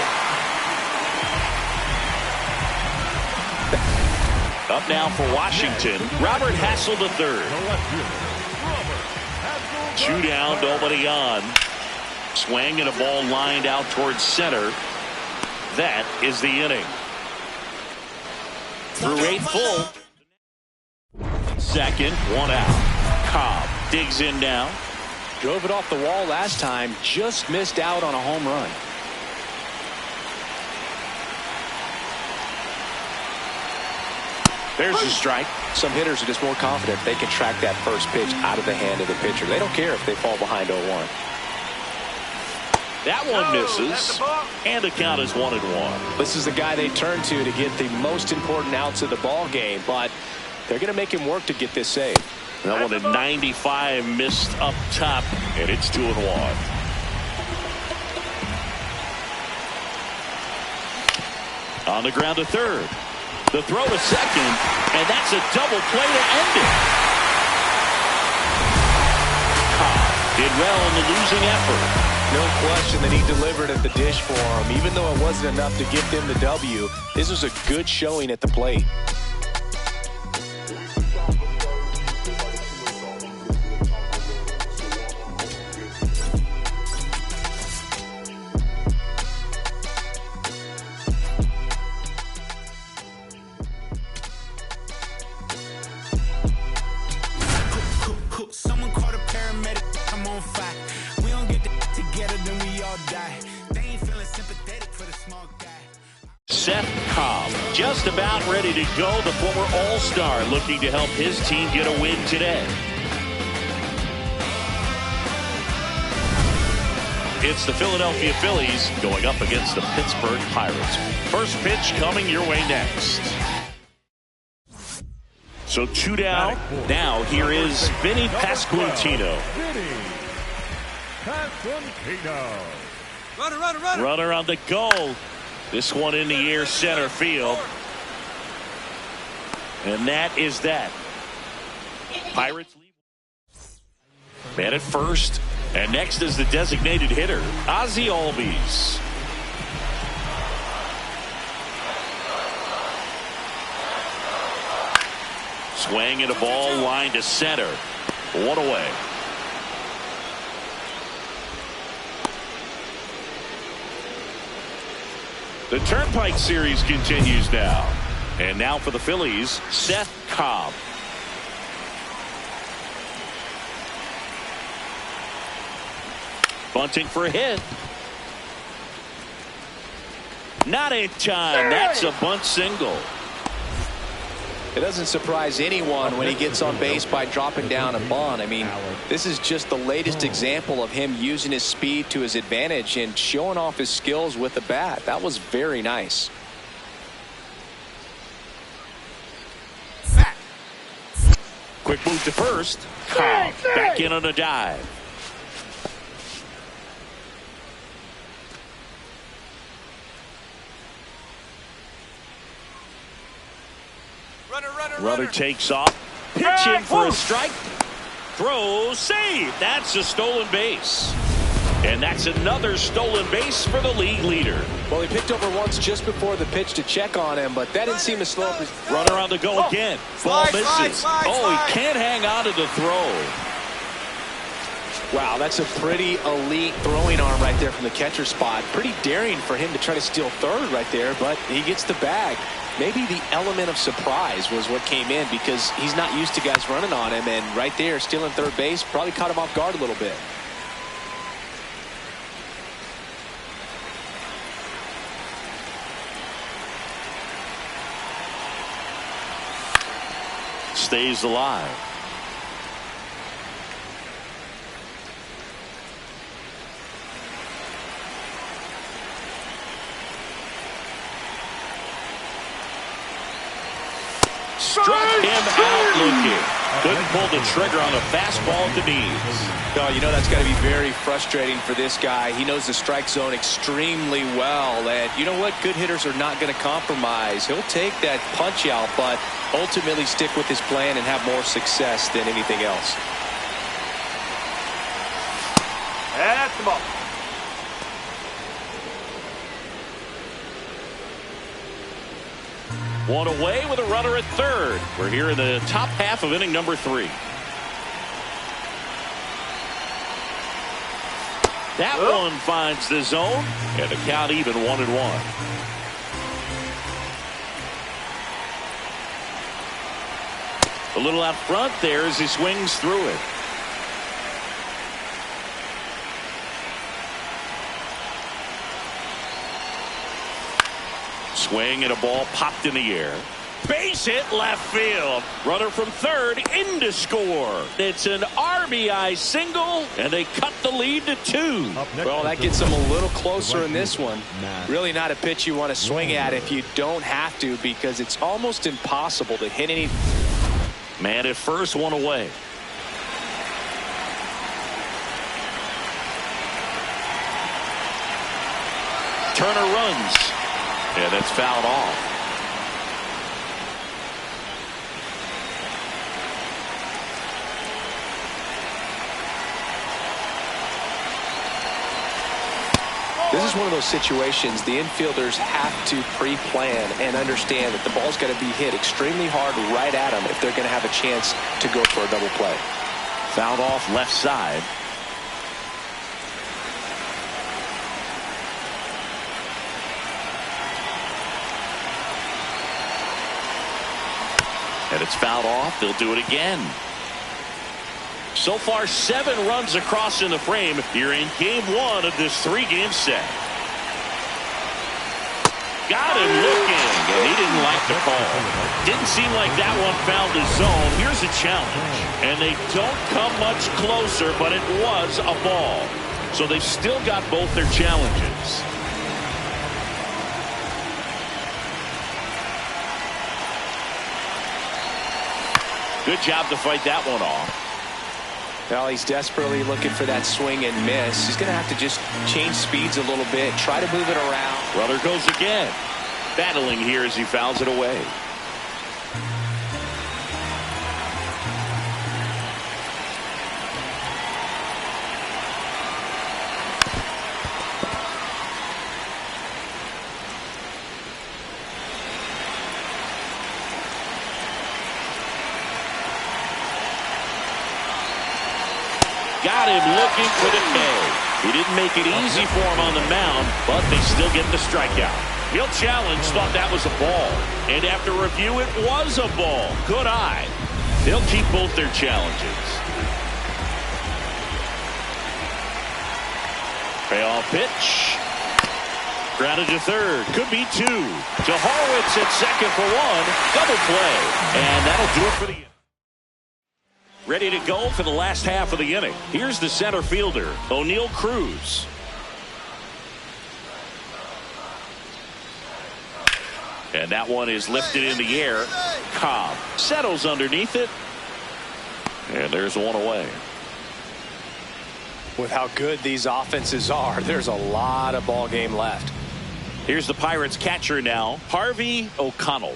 Up now for Washington, Robert Hassel III. 2 down, nobody on. Swing and a ball lined out towards center. That is the inning. Through 8 full. Second, 1 out. Cobb digs in now. Drove it off the wall last time. Just missed out on a home run. There's a strike. Some hitters are just more confident they can track that first pitch out of the hand of the pitcher. They don't care if they fall behind 0-1. That one misses, and the count is 1-1. This is the guy they turn to get the most important outs of the ball game, but they're going to make him work to get this save. That one at 95 missed up top, and it's 2-1. On the ground to third. The throw to second, and that's a double play to end it. Cobb did well in the losing effort. No question that he delivered at the dish for him. Even though it wasn't enough to get them the W, this was a good showing at the plate. Someone called a paramedic. I'm on fire. We don't get together, then we all die. They ain't feeling sympathetic for the small guy. Szen Cobb just about ready to go. The former All-Star looking to help his team get a win today. It's the Philadelphia Phillies going up against the Pittsburgh Pirates. First pitch coming your way next. So 2 down. Now here is Vinny Pasquantino. Runner on the goal. This one in the air, center field. And that is that. Pirates leave. Man at first. And next is the designated hitter, Ozzie Albies. Swing and a ball line to center. 1 away. The Turnpike Series continues now. And now for the Phillies, Szen Cobb. Bunting for a hit. Not in time. That's a bunt single. It doesn't surprise anyone when he gets on base by dropping down a bunt. I mean, this is just the latest example of him using his speed to his advantage and showing off his skills with the bat. That was very nice. Quick move to first. Cobb back in on a dive. Runner takes off. Pitching for a strike. Throw, save. That's a stolen base. And that's another stolen base for the league leader. Well, he picked over once just before the pitch to check on him, but that didn't seem to slow up his... Runner on the go again. Ball misses. Oh, he can't hang on to the throw. Wow, that's a pretty elite throwing arm right there from the catcher spot. Pretty daring for him to try to steal third right there, but he gets the bag. Maybe the element of surprise was what came in because he's not used to guys running on him, and right there, stealing third base probably caught him off guard a little bit. Stays alive. Struck him out looking. Couldn't pull the trigger on a fastball at the knees. No, you know that's got to be very frustrating for this guy. He knows the strike zone extremely well. And you know what? Good hitters are not going to compromise. He'll take that punch out, but ultimately stick with his plan and have more success than anything else. That's the ball. One away with a runner at third. We're here in the top half of inning number 3. That one finds the zone, and the count even 1-1. A little out front there as he swings through it. Swing and a ball popped in the air. Base hit left field. Runner from third in to score. It's an RBI single, and they cut the lead to 2. Well, that gets them a little closer in this one. Really not a pitch you want to swing at if you don't have to, because it's almost impossible to hit any. Man at first, one away. Turner runs, and it's fouled off. This is one of those situations the infielders have to pre-plan and understand that the ball's got to be hit extremely hard right at them if they're going to have a chance to go for a double play. Fouled off left side. And it's fouled off. They'll do it again. So far, 7 runs across in the frame here in game 1 of this 3-game set. Got him looking, and he didn't like the call. Didn't seem like that one found the zone. Here's a challenge, and they don't come much closer, but it was a ball. So they've still got both their challenges. Good job to fight that one off. Well, he's desperately looking for that swing and miss. He's going to have to just change speeds a little bit, try to move it around. Runner goes again. Battling here as he fouls it away. Got him looking for the K. He didn't make it easy for him on the mound, but they still get the strikeout. He'll challenge, thought that was a ball. And after review, it was a ball. Good eye. They'll keep both their challenges. Payoff pitch. Grounded to third. Could be 2. To Horwitz at second for 1. Double play. And that'll do it for the inning. Ready to go for the last half of the inning. Here's the center fielder, O'Neal Cruz. And that one is lifted in the air. Cobb settles underneath it. And there's one away. With how good these offenses are, there's a lot of ball game left. Here's the Pirates catcher now, Harvey O'Connell.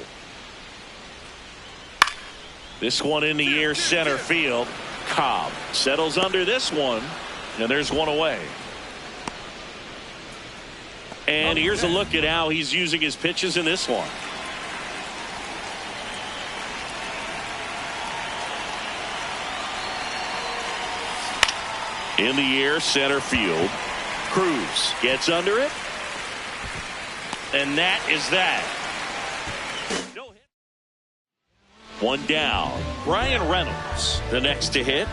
This one in the air, center field. Cobb settles under this one, and there's one away. And here's a look at how he's using his pitches in this one. In the air, center field. Cruz gets under it. And that is that. No hit. One down. Brian Reynolds, the next to hit.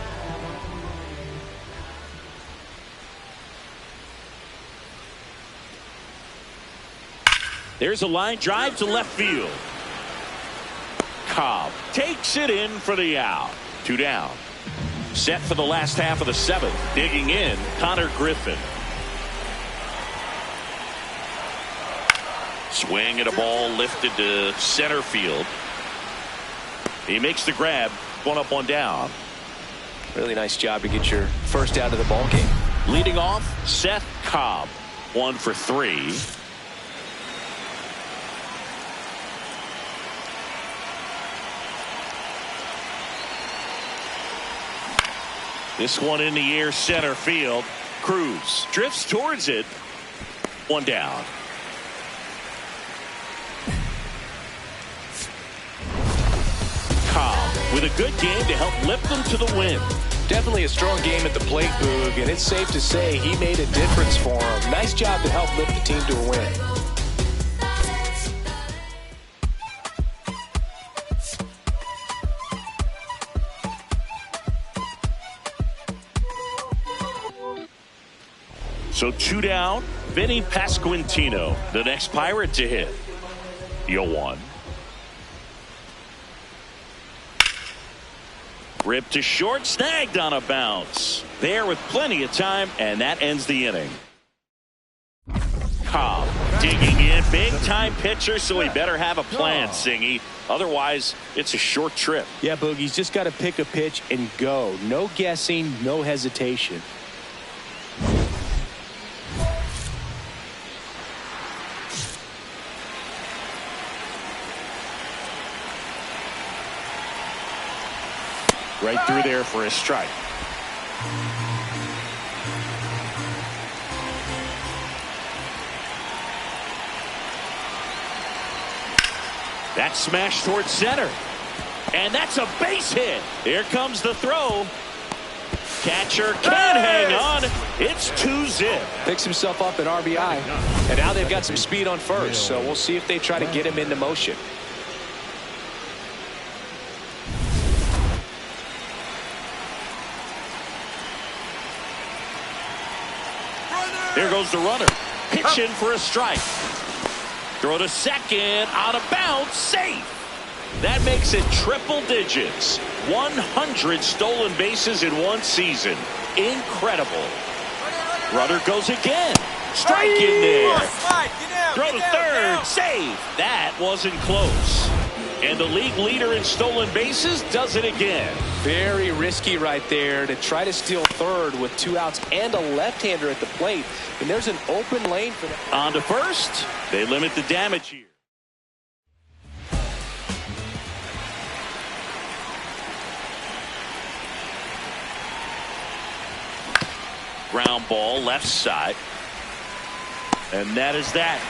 There's a line drive to left field. Cobb takes it in for the out. 2 down. Set for the last half of the 7th. Digging in, Connor Griffin. Swing and a ball lifted to center field. He makes the grab. 1 up, 1 down. Really nice job to get your first out of the ball game. Leading off, Szen Cobb. 1 for 3. This one in the air, center field. Cruz drifts towards it. 1 down. Cobb with a good game to help lift them to the win. Definitely a strong game at the plate, Boog, and it's safe to say he made a difference for him. Nice job to help lift the team to a win. So 2 down. Vinny Pasquantino, the next Pirate to hit. 0-1. Ripped to short, snagged on a bounce. There with plenty of time, and that ends the inning. Cobb digging in, big-time pitcher, so he better have a plan, Singy. Otherwise, it's a short trip. Yeah, Boogie's just got to pick a pitch and go. No guessing, no hesitation. Right through there for a strike. That smash towards center. And that's a base hit. Here comes the throw. Catcher can hang on. It's 2-zip. Picks himself up at RBI. And now they've got some speed on first. So we'll see if they try to get him into motion. Here goes the runner. Pitching for a strike. Throw to second. Out of bounds. Safe. That makes it triple digits. 100 stolen bases in one season. Incredible. Runner goes again. Strike in there. Throw to third. Save. That wasn't close. And the league leader in stolen bases does it again. Very risky right there to try to steal third with 2 outs and a left-hander at the plate. And there's an open lane for that. On to first. They limit the damage here. Ground ball left side. And that is that.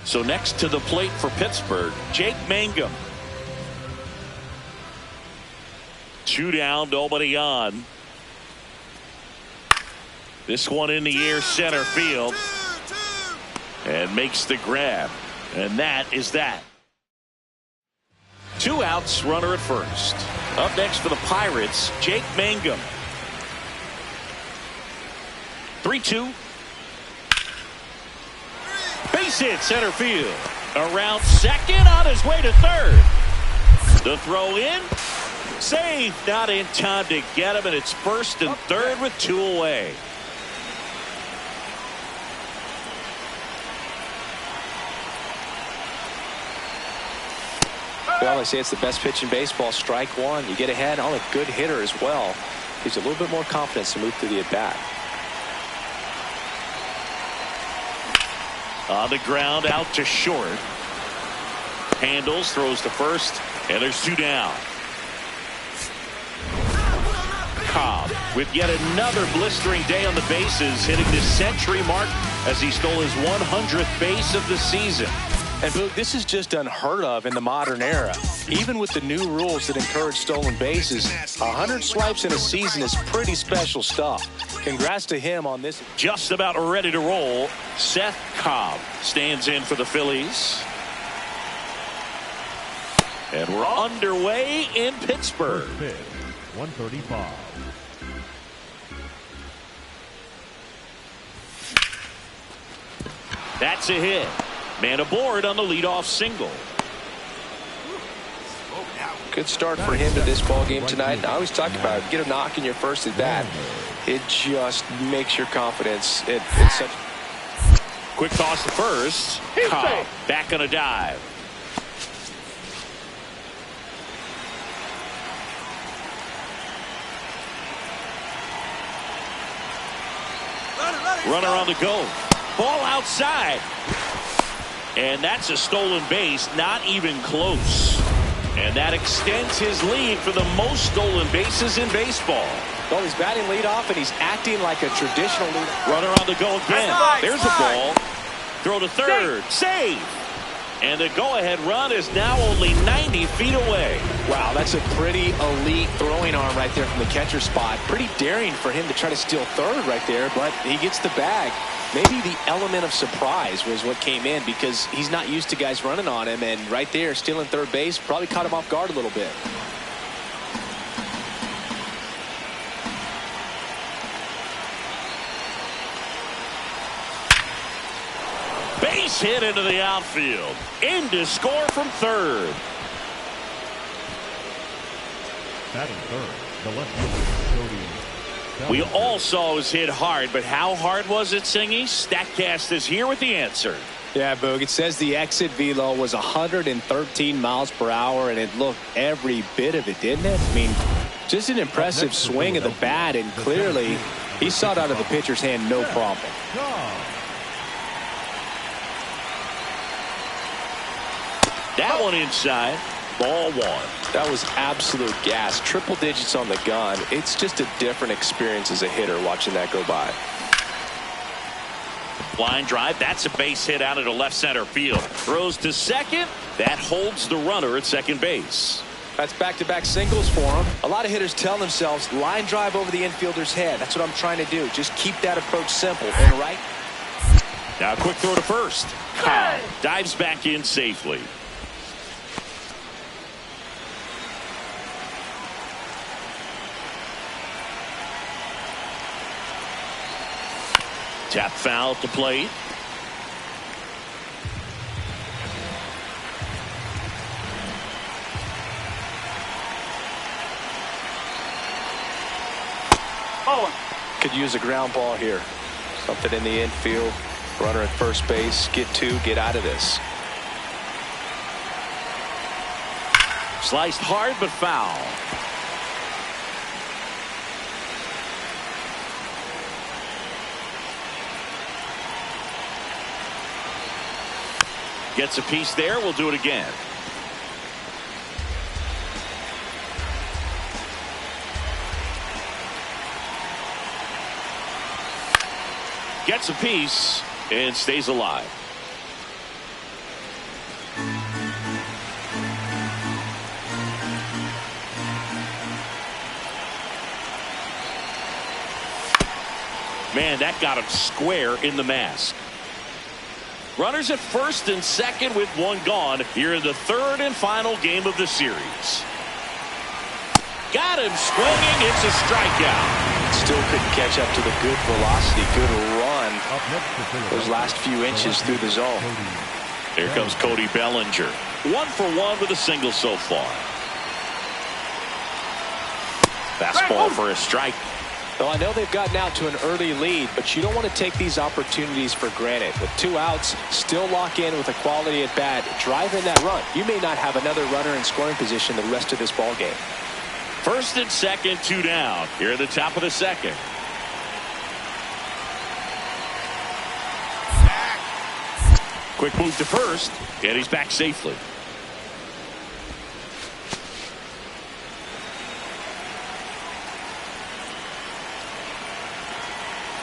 So next to the plate for Pittsburgh, Jake Mangum. 2 down, nobody on. This one in the air, center field. And makes the grab. And that is that. 2 outs, runner at first. Up next for the Pirates, Jake Mangum. 3-2. Base hit, center field. Around second, on his way to third. The throw in. Save. Not in time to get him, and it's first and third with 2 away. Well, I say it's the best pitch in baseball. Strike one. You get ahead on a good hitter as well. Gives you a little bit more confidence to move through the at-bat. On the ground, out to short. Handles, throws to first, and there's 2 down. Cobb with yet another blistering day on the bases, hitting the century mark as he stole his 100th base of the season. And Boog, this is just unheard of in the modern era. Even with the new rules that encourage stolen bases, 100 swipes in a season is pretty special stuff. Congrats to him on this. Just about ready to roll. Szen Cobb stands in for the Phillies. And we're underway in Pittsburgh. 135. That's a hit. Man aboard on the leadoff single. Good start for him to this ball game tonight. I always talk about it. Get a knock in your first at bat. It just makes your confidence. It's such. Quick toss to first. Cobb back on a dive. Runner on the go. Ball outside. And that's a stolen base, not even close. And that extends his lead for the most stolen bases in baseball. Well, he's batting leadoff, and he's acting like a traditional leadoff. Runner on the go again. There's a ball. Throw to third. Save. And the go-ahead run is now only 90 feet away. Wow, that's a pretty elite throwing arm right there from the catcher spot. Pretty daring for him to try to steal third right there, but he gets the bag. Maybe the element of surprise was what came in because he's not used to guys running on him, and right there, stealing third base probably caught him off guard a little bit. base hit into the outfield. In to score from third. Batting third, the left fielder, Cody. We all saw it was hit hard, but how hard was it, Singy? StatCast is here with the answer. Yeah, Boog, it says the exit velo was 113 miles per hour, and it looked every bit of it, didn't it? I mean, just an impressive swing of the bat, and clearly he saw it out of the pitcher's hand no problem. That one inside. Ball one. That was absolute gas. Triple digits on the gun. It's just a different experience as a hitter watching that go by. Line drive. That's a base hit out into left center field. Throws to second. That holds the runner at second base. That's back-to-back singles for him. A lot of hitters tell themselves line drive over the infielder's head. That's what I'm trying to do. Just keep that approach simple. And right. Now a quick throw to first. Cobb dives back in safely. Tap foul at the plate. Could use a ground ball here. Something in the infield. Runner at first base. Get two. Get out of this. Sliced hard but foul. Gets a piece there. We'll do it again. Gets a piece and stays alive. Man, that got him square in the mask. Runners at first and second with one gone here in the third and final game of the series. Got him swinging. It's a strikeout. Still couldn't catch up to the good velocity, good run those last few inches through the zone. Here comes Cody Bellinger. 1 for 1 with a single so far. Fastball for a strike. Well, I know they've gotten out to an early lead, but you don't want to take these opportunities for granted. With 2 outs, still lock in with a quality at bat, drive in that run. You may not have another runner in scoring position the rest of this ball game. First and second, 2 down. Here at the top of the second. Quick move to first, and he's back safely.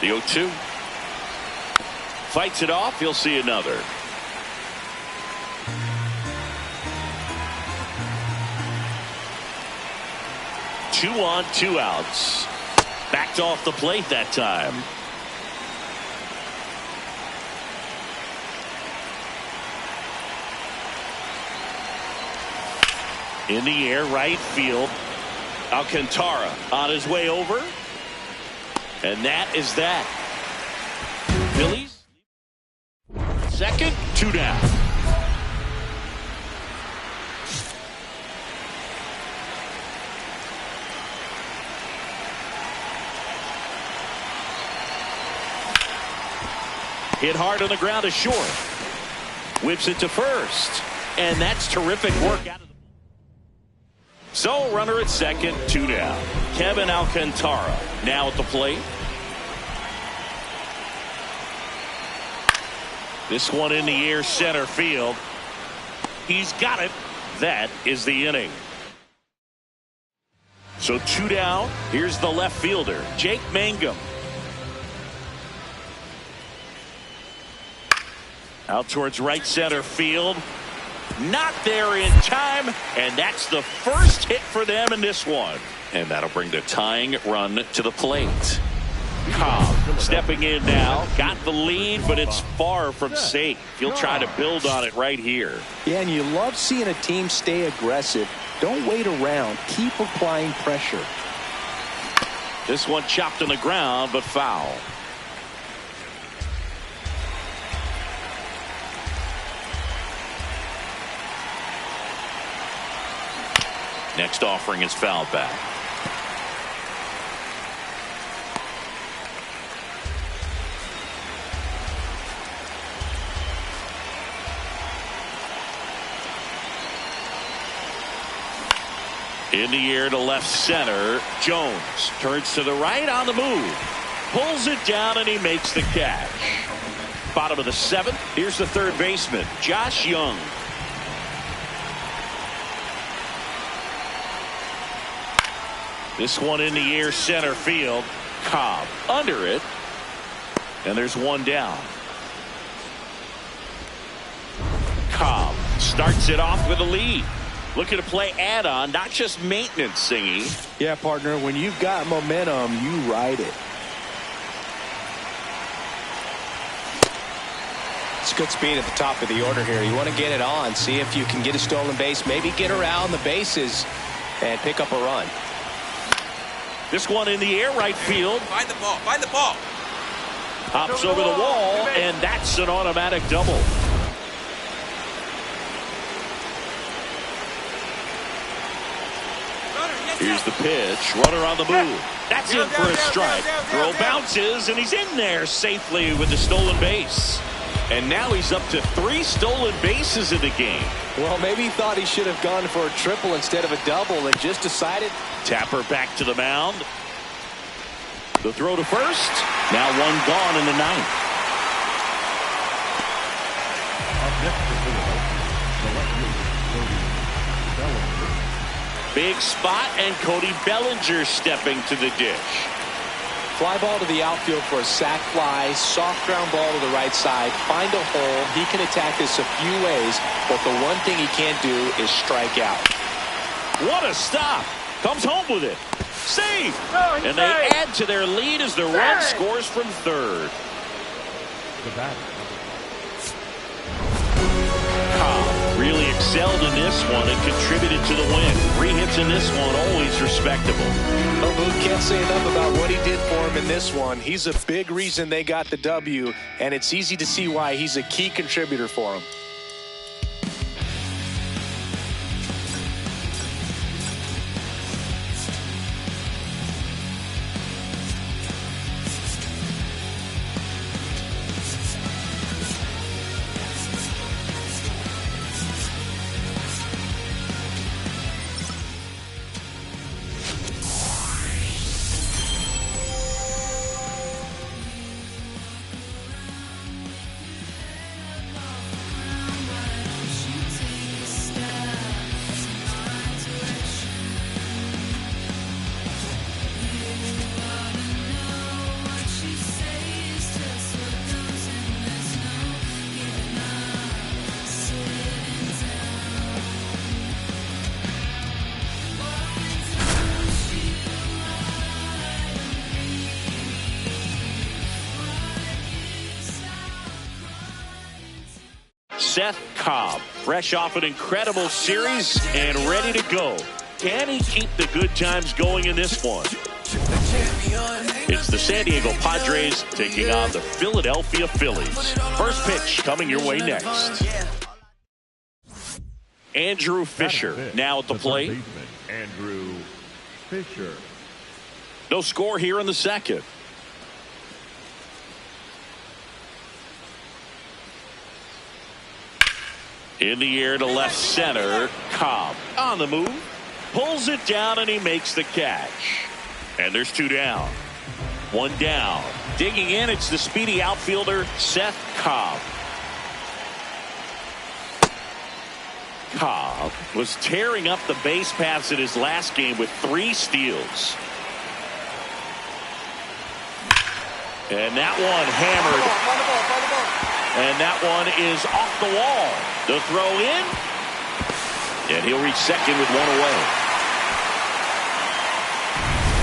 The 0-2. Fights it off. He'll see another. Two on, 2 outs. Backed off the plate that time. In the air, right field. Alcantara on his way over. And that is that. Phillies. Second, 2 down. Hit hard on the ground to short. Whips it to first. And that's terrific work out of the. So runner at second, 2 down. Kevin Alcantara now at the plate. This one in the air, center field. He's got it. That is the inning. So 2 down. Here's the left fielder, Jake Mangum. Out towards right center field. Not there in time, and that's the first hit for them in this one. And that'll bring the tying run to the plate. Cobb stepping in now. Got the lead, but it's far from safe. He'll try to build on it right here. Yeah, and you love seeing a team stay aggressive. Don't wait around. Keep applying pressure. This one chopped on the ground, but foul. Next offering is fouled back. In the air to left center. Jones turns to the right on the move. Pulls it down and he makes the catch. Bottom of the 7th. Here's the third baseman, Josh Young. This one in the air center field. Cobb under it. And there's one down. Cobb starts it off with a lead. Looking to play add-on, not just maintenance, Singy. Yeah, partner, when you've got momentum, you ride it. It's good speed at the top of the order here. You want to get it on, see if you can get a stolen base, maybe get around the bases and pick up a run. This one in the air right field. Find the ball. Find the ball. Hops over the wall, and that's an automatic double. Here's the pitch. Runner on the move. That's in for a strike. Throw bounces, and he's in there safely with the stolen base. And now he's up to 3 stolen bases in the game. Well, maybe he thought he should have gone for a triple instead of a double and just decided. Tapper back to the mound. The throw to first. Now one gone in the 9th. Up next to Philadelphia, the left fielder, Bellinger. Big spot, and Cody Bellinger stepping to the dish. Fly ball to the outfield for a sac fly. Soft ground ball to the right side. Find a hole. He can attack this a few ways, but the one thing he can't do is strike out. What a stop. Comes home with it. Save. And they add to their lead as the run scores from third. The batter. Cobb really excelled in this one and contributed to the win. 3 hits in this one, always respectable. Well, Boone can't say enough about what he did for him in this one. He's a big reason they got the W, and it's easy to see why he's a key contributor for him. Szen Cobb, fresh off an incredible series and ready to go. Can he keep the good times going in this one? It's the San Diego Padres taking on the Philadelphia Phillies. First pitch coming your way next. Andrew Fisher now at the plate. Andrew Fisher. No score here in the 2nd. In the air to left center. Cobb on the move. Pulls it down and he makes the catch. And there's 2 down. 1 down. Digging in, it's the speedy outfielder, Szen Cobb. Cobb was tearing up the base paths in his last game with 3 steals. And that one hammered. And that one is off the wall. The throw in. And he'll reach second with 1 away.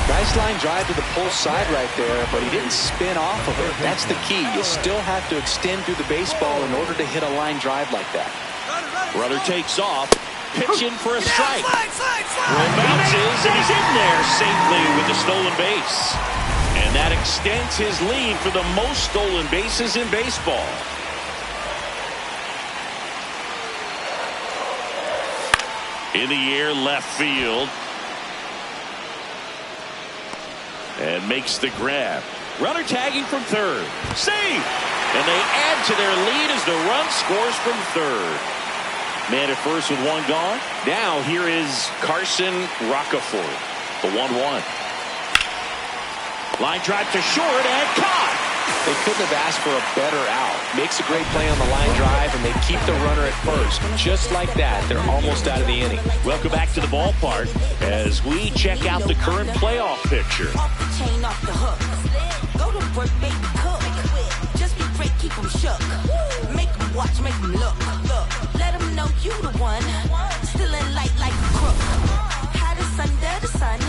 Nice line drive to the pull side right there, but he didn't spin off of it. That's the key. You still have to extend through the baseball in order to hit a line drive like that. Runner takes off. Pitch in for a strike. Throw bounces, and he's in there safely with the stolen base. And that extends his lead for the most stolen bases in baseball. In the air, left field. And makes the grab. Runner tagging from third. Save! And they add to their lead as the run scores from third. Man at first with one gone. Now here is Carson Rockefeller. The 1-1. Line drive to short and caught. They couldn't have asked for a better out. Makes a great play on the line drive, and they keep the runner at first. Just like that, they're almost out of the inning. Welcome back to the ballpark as we check out the current playoff picture. Off the chain, off the hook. Go to work, make them cook. Just be great, keep them shook. Make them watch, make them look. Let them know you the one. Still in light like a crook. Hottest under the sun.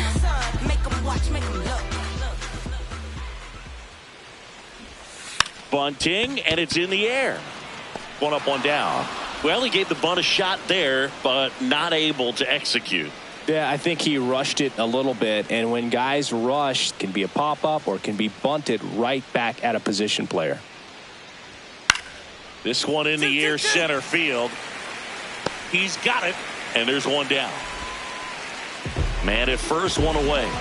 Make them watch, make them look. Bunting, and it's in the air. One up, one down. Well, he gave the bunt a shot there, but not able to execute. Yeah, I think he rushed it a little bit, and when guys rush, it can be a pop-up or it can be bunted right back at a position player. This one in the air, center field. He's got it, and there's one down. Man at first, one away.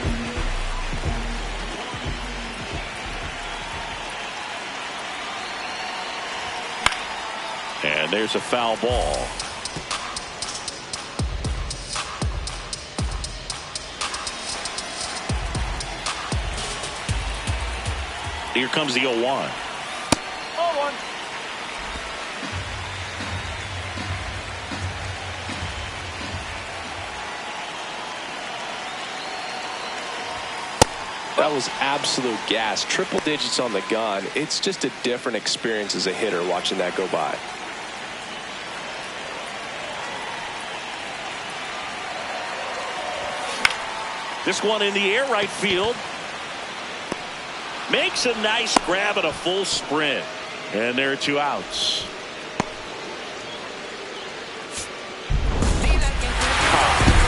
And there's a foul ball. Here comes the 0-1. 0-1. That was absolute gas. Triple digits on the gun. It's just a different experience as a hitter watching that go by. This one in the air, right field. Makes a nice grab at a full sprint. And there are two outs.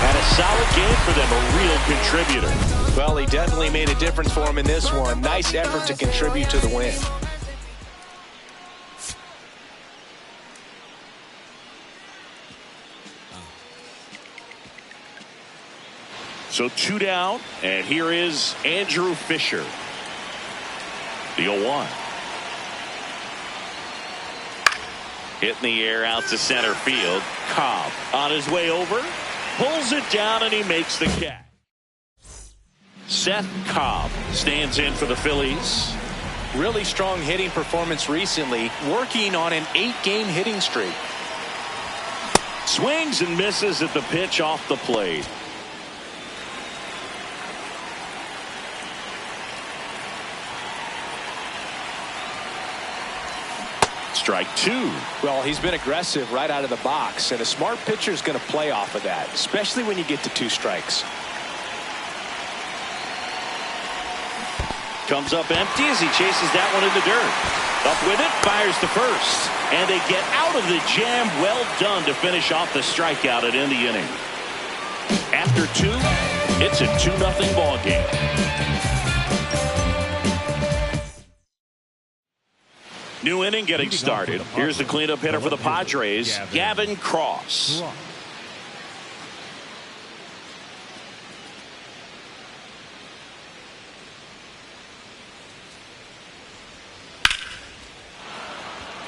Had a solid game for them, a real contributor. Well, he definitely made a difference for him in this one. Nice effort to contribute to the win. So two down, and here is Andrew Fisher. The 0-1. Hit in the air out to center field. Cobb on his way over. Pulls it down, and he makes the catch. Szen Cobb stands in for the Phillies. Really strong hitting performance recently, working on an 8-game hitting streak. Swings and misses at the pitch off the plate. Strike two. Well, he's been aggressive right out of the box, and a smart pitcher is going to play off of that, especially when you get to 2 strikes. Comes up empty as he chases that one in the dirt. Up with it, fires to first. And they get out of the jam. Well done to finish off the strikeout and end the inning. After 2, it's a 2-0 ball game. New inning getting started. Here's the cleanup hitter for the Padres, Gavin Cross.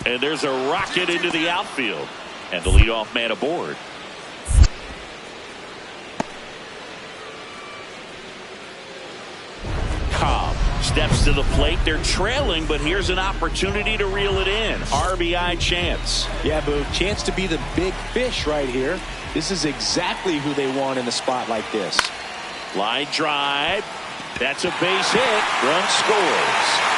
And there's a rocket into the outfield. And the leadoff man aboard. Cobb steps to the plate. They're trailing, but here's an opportunity to reel it in. RBI chance. Yeah, Boo, chance to be the big fish right here. This is exactly who they want in a spot like this. Line drive. That's a base hit. Run scores.